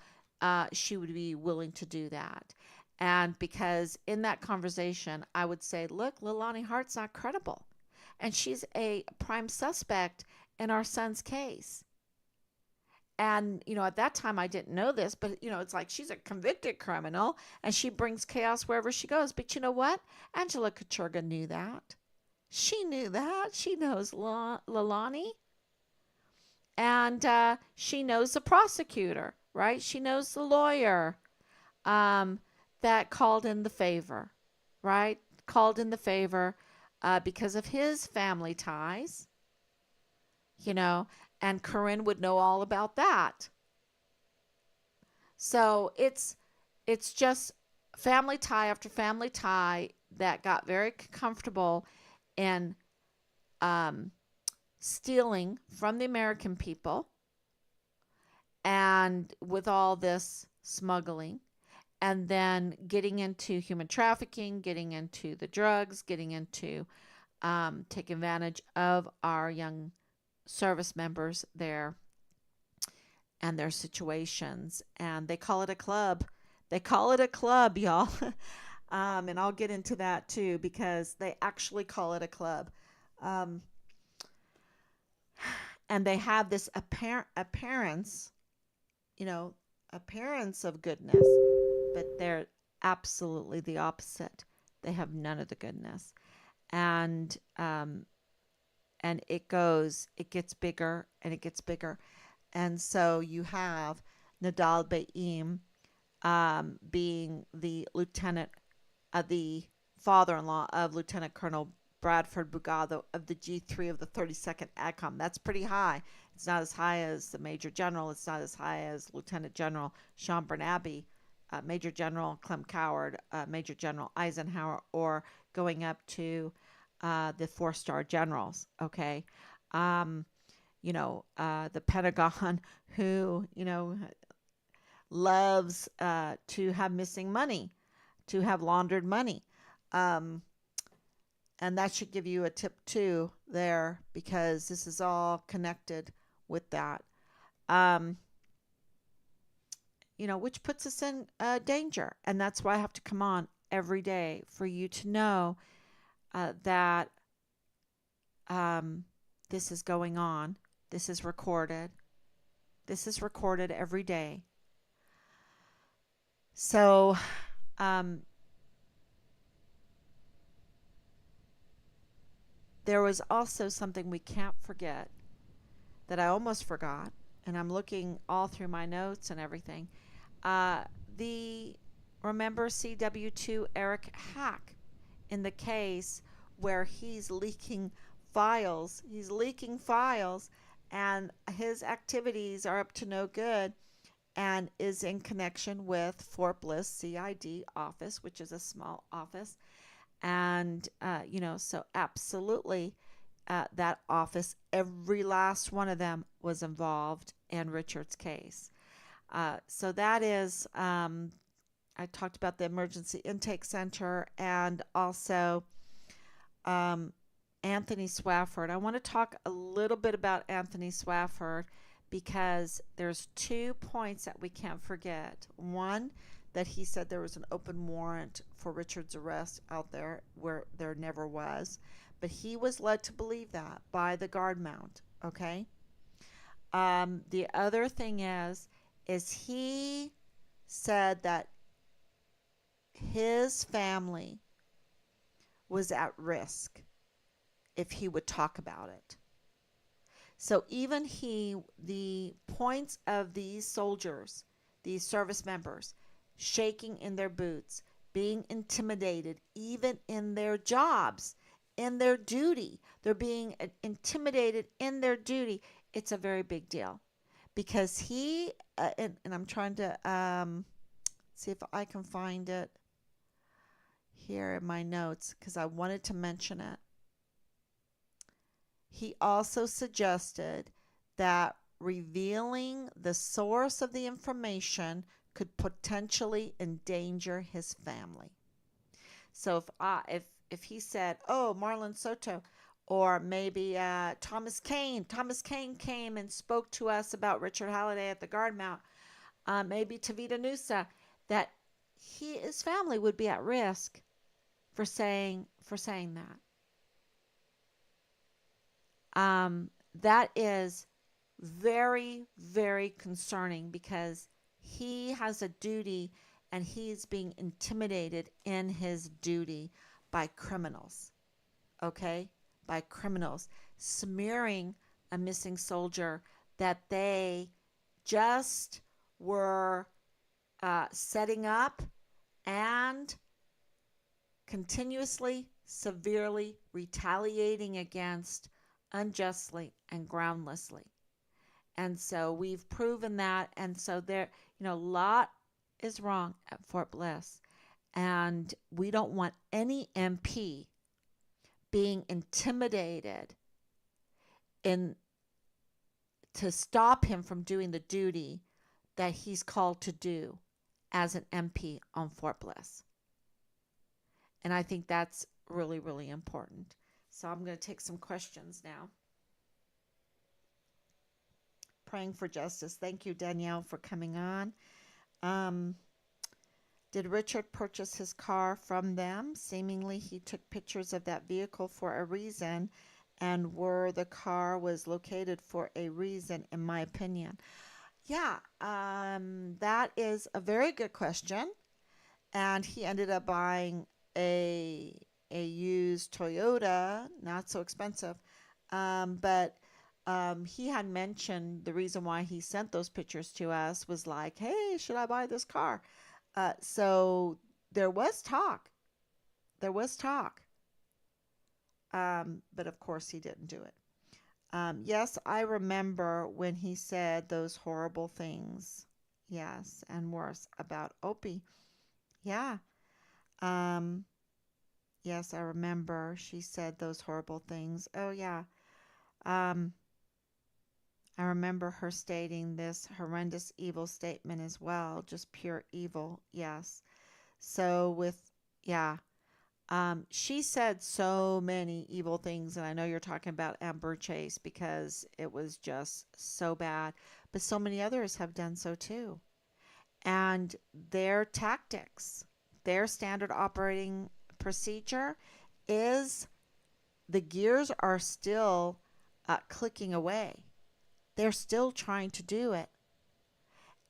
she would be willing to do that. And because in that conversation, I would say, look, Leilani Hart's not credible. And she's a prime suspect in our son's case. And, at that time I didn't know this, but, it's like she's a convicted criminal and she brings chaos wherever she goes. But you know what? Angela Kachurga knew that. She knew that. She knows Leilani. And she knows the prosecutor, right? She knows the lawyer that called in the favor, right? Called in the favor because of his family ties, and Corinne would know all about that. So it's just family tie after family tie that got very comfortable in stealing from the American people and with all this smuggling and then getting into human trafficking, getting into the drugs, getting into take advantage of our young service members there and their situations. And they call it a club. They call it a club, y'all. And I'll get into that too because they actually call it a club. Um, and they have this appearance, you know, appearance of goodness, but they're absolutely the opposite. They have none of the goodness. And it gets bigger and it gets bigger. And so you have Nadal Baim being the lieutenant, the father-in-law of Lieutenant Colonel Bradford Bugado of the G3 of the 32nd ADCOM. That's pretty high. It's not as high as the Major General. It's not as high as Lieutenant General Sean Bernabe, Major General Clem Coward, Major General Eisenhower, or going up to the four-star generals. Okay, um, the Pentagon, who loves to have missing money, to have laundered money. Um, and that should give you a tip too there because this is all connected with that. Um, which puts us in danger. And that's why I have to come on every day for you to know that this is going on. This is recorded. This is recorded every day. So, um, there was also something we can't forget that I almost forgot, and I'm looking all through my notes and everything. Uh, the remember CW2 Eric Hack in the case where he's leaking files. He's leaking files, and his activities are up to no good, and is in connection with Fort Bliss CID office, which is a small office. And, so absolutely that office, every last one of them was involved in Richard's case. So that is, I talked about the emergency intake center and also um, Anthony Swafford. I want to talk a little bit about Anthony Swafford because there's 2 points that we can't forget. One, that he said there was an open warrant for Richard's arrest out there where there never was, but he was led to believe that by the guard mount. Okay. The other thing is he said that his family was at risk if he would talk about it. So even the points of these soldiers, these service members, shaking in their boots, being intimidated, even in their jobs, in their duty, they're being intimidated in their duty. It's a very big deal because and I'm trying to see if I can find it here in my notes because I wanted to mention it. He also suggested that revealing the source of the information could potentially endanger his family. So if he said, "Oh, Marlon Soto," or maybe Thomas Kane came and spoke to us about Richard Halliday at the guard mount, maybe Tavita Nusa, that his family would be at risk for saying that. That is very, very concerning because he has a duty and he's being intimidated in his duty by criminals. Okay? By criminals smearing a missing soldier that they just were setting up and continuously, severely retaliating against unjustly and groundlessly. And so we've proven that. And so there, a lot is wrong at Fort Bliss. And we don't want any MP being intimidated in to stop him from doing the duty that he's called to do as an MP on Fort Bliss. And I think that's really, really important. So I'm going to take some questions now. Praying for justice. Thank you, Danielle, for coming on. Um, did Richard purchase his car from them? Seemingly, he took pictures of that vehicle for a reason, and where the car was located for a reason, in my opinion. Yeah, that is a very good question. And he ended up buying a a used Toyota, not so expensive. But he had mentioned the reason why he sent those pictures to us was like, hey, should I buy this car? So there was talk. There was talk. But of course, he didn't do it. Yes, I remember when he said those horrible things. Yes, and worse about Opie. Yeah. Um, yes, I remember she said those horrible things. Oh, yeah. Um, I remember her stating this horrendous evil statement as well, just pure evil. Yes. So yeah, she said so many evil things, and I know you're talking about Amber Chase because it was just so bad, but so many others have done so too. And their tactics, their standard operating procedure is the gears are still clicking away. They're still trying to do it.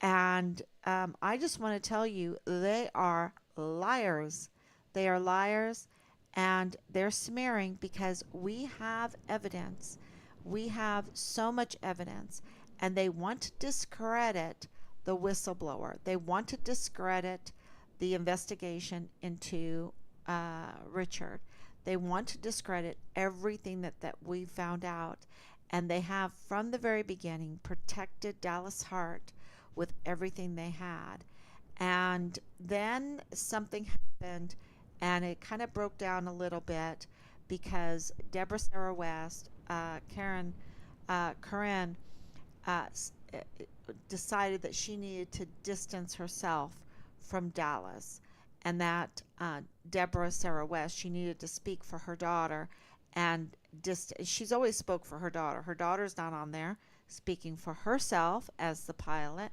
And I just want to tell you, they are liars. They are liars and they're smearing because we have evidence. We have so much evidence, and they want to discredit the whistleblower. They want to discredit the investigation into Richard. They want to discredit everything that we found out. And they have, from the very beginning, protected Dallas Hart with everything they had. And then something happened and it kind of broke down a little bit because Deborah Sarah West, Corinne, uh, decided that she needed to distance herself from Dallas, and that Deborah Sarah West, she needed to speak for her daughter, and she's always spoke for her daughter. Her daughter's not on there speaking for herself as the pilot,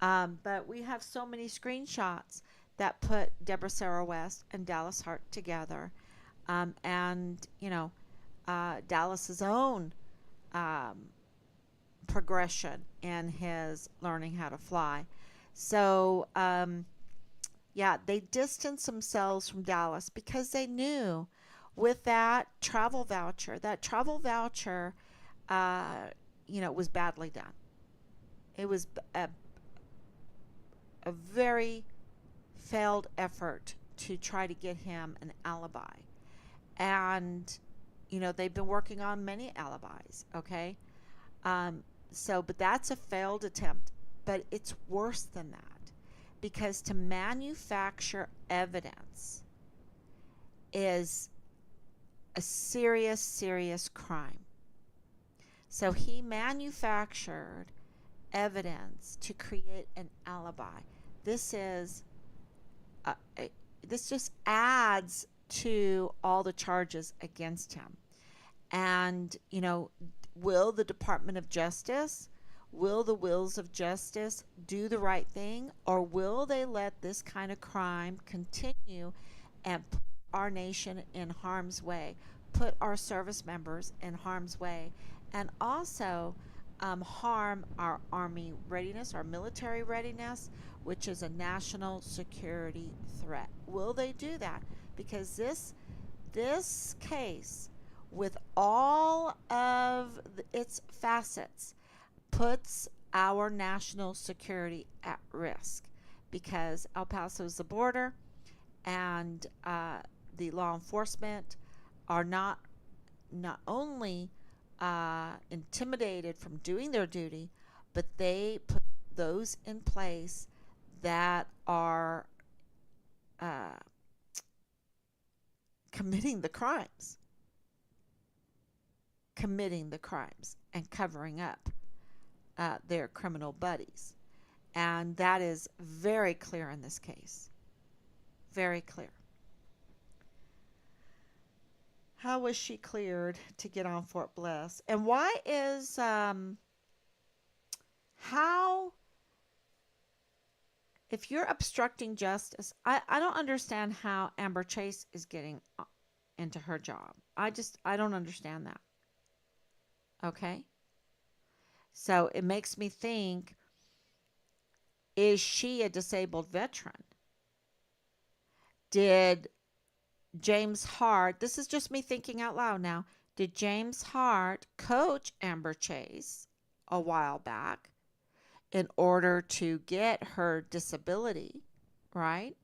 but we have so many screenshots that put Deborah Sarah West and Dallas Hart together, and Dallas's own um, progression in his learning how to fly. So, yeah, they distanced themselves from Dallas because they knew with that travel voucher, uh, was badly done. It was a very failed effort to try to get him an alibi. And, they've been working on many alibis, okay? Um, but that's a failed attempt. But it's worse than that because to manufacture evidence is a serious, serious crime. So he manufactured evidence to create an alibi. This is uh, this just adds to all the charges against him. And, will the Department of Justice, will the wills of justice do the right thing, or will they let this kind of crime continue and put our nation in harm's way, put our service members in harm's way, and also harm our Army readiness, our military readiness, which is a national security threat? Will they do that? Because this case, with all of its facets, puts our national security at risk because El Paso is the border, and the law enforcement are not only intimidated from doing their duty, but they put those in place that are uh, committing the crimes, and covering up their criminal buddies. And that is very clear in this case. Very clear. How was she cleared to get on Fort Bliss? And why is how if you're obstructing justice, I don't understand how Amber Chase is getting into her job. I don't understand that. Okay? So it makes me think, is she a disabled veteran? Did James Hart, this is just me thinking out loud now, did James Hart coach Amber Chase a while back in order to get her disability, right?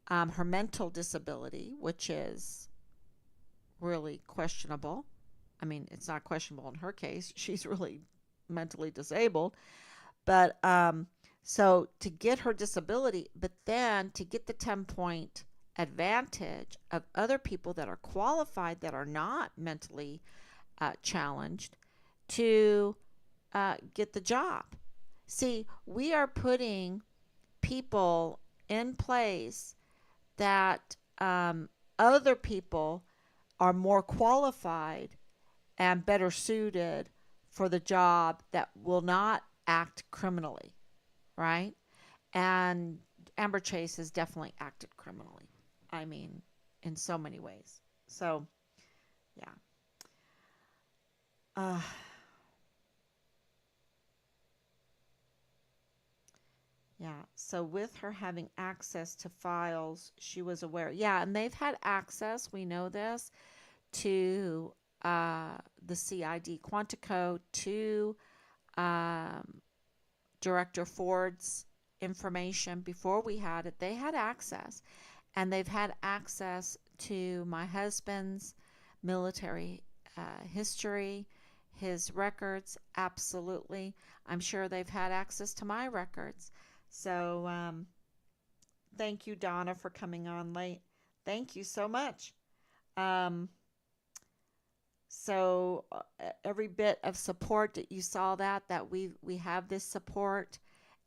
Her mental disability, which is really questionable. I mean, it's not questionable in her case. She's really mentally disabled. But so to get her disability, but then to get the 10-point advantage of other people that are qualified that are not mentally challenged to get the job. See, we are putting people in place that other people are more qualified and better suited for the job that will not act criminally, right? And Amber Chase has definitely acted criminally. I mean, in so many ways. So, yeah. Uh, yeah. So, with her having access to files, she was aware. Yeah. And they've had access, we know this, to the CID Quantico, to um, Director Ford's information before we had it. They had access, and they've had access to my husband's military history, his records. Absolutely. I'm sure they've had access to my records. So, thank you, Donna, for coming on late. Thank you so much. Um, so every bit of support that you saw, that we have this support,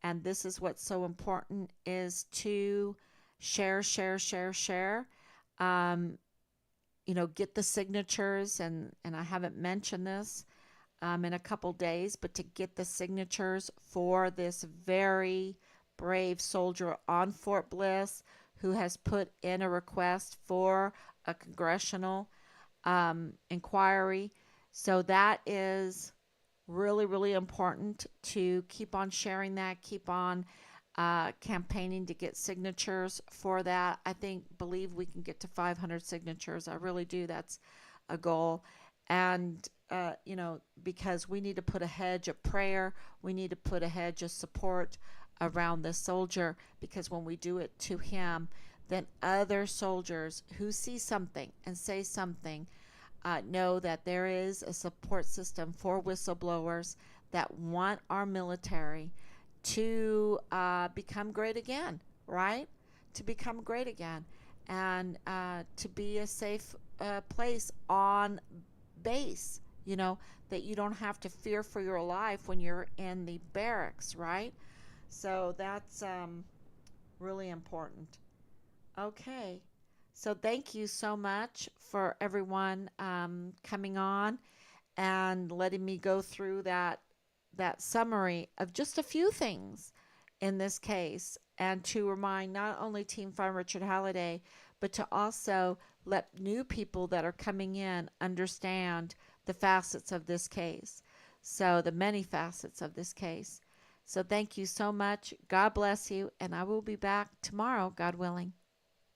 and this is what's so important, is to share. um, get the signatures, and I haven't mentioned this in a couple days, but to get the signatures for this very brave soldier on Fort Bliss who has put in a request for a congressional inquiry. So that is really, really important to keep on sharing that, keep on campaigning to get signatures for that. Believe we can get to 500 signatures. I really do. That's a goal. And, because we need to put a hedge of prayer, we need to put a hedge of support around this soldier, because when we do it to him, then other soldiers who see something and say something know that there is a support system for whistleblowers that want our military to become great again, right? To become great again, and to be a safe place on base, that you don't have to fear for your life when you're in the barracks, right? So that's really important. Okay. So thank you so much for everyone coming on and letting me go through that summary of just a few things in this case, and to remind not only Team Farm Richard Halliday, but to also let new people that are coming in understand the facets of this case. So, the many facets of this case. So, thank you so much. God bless you. And I will be back tomorrow, God willing.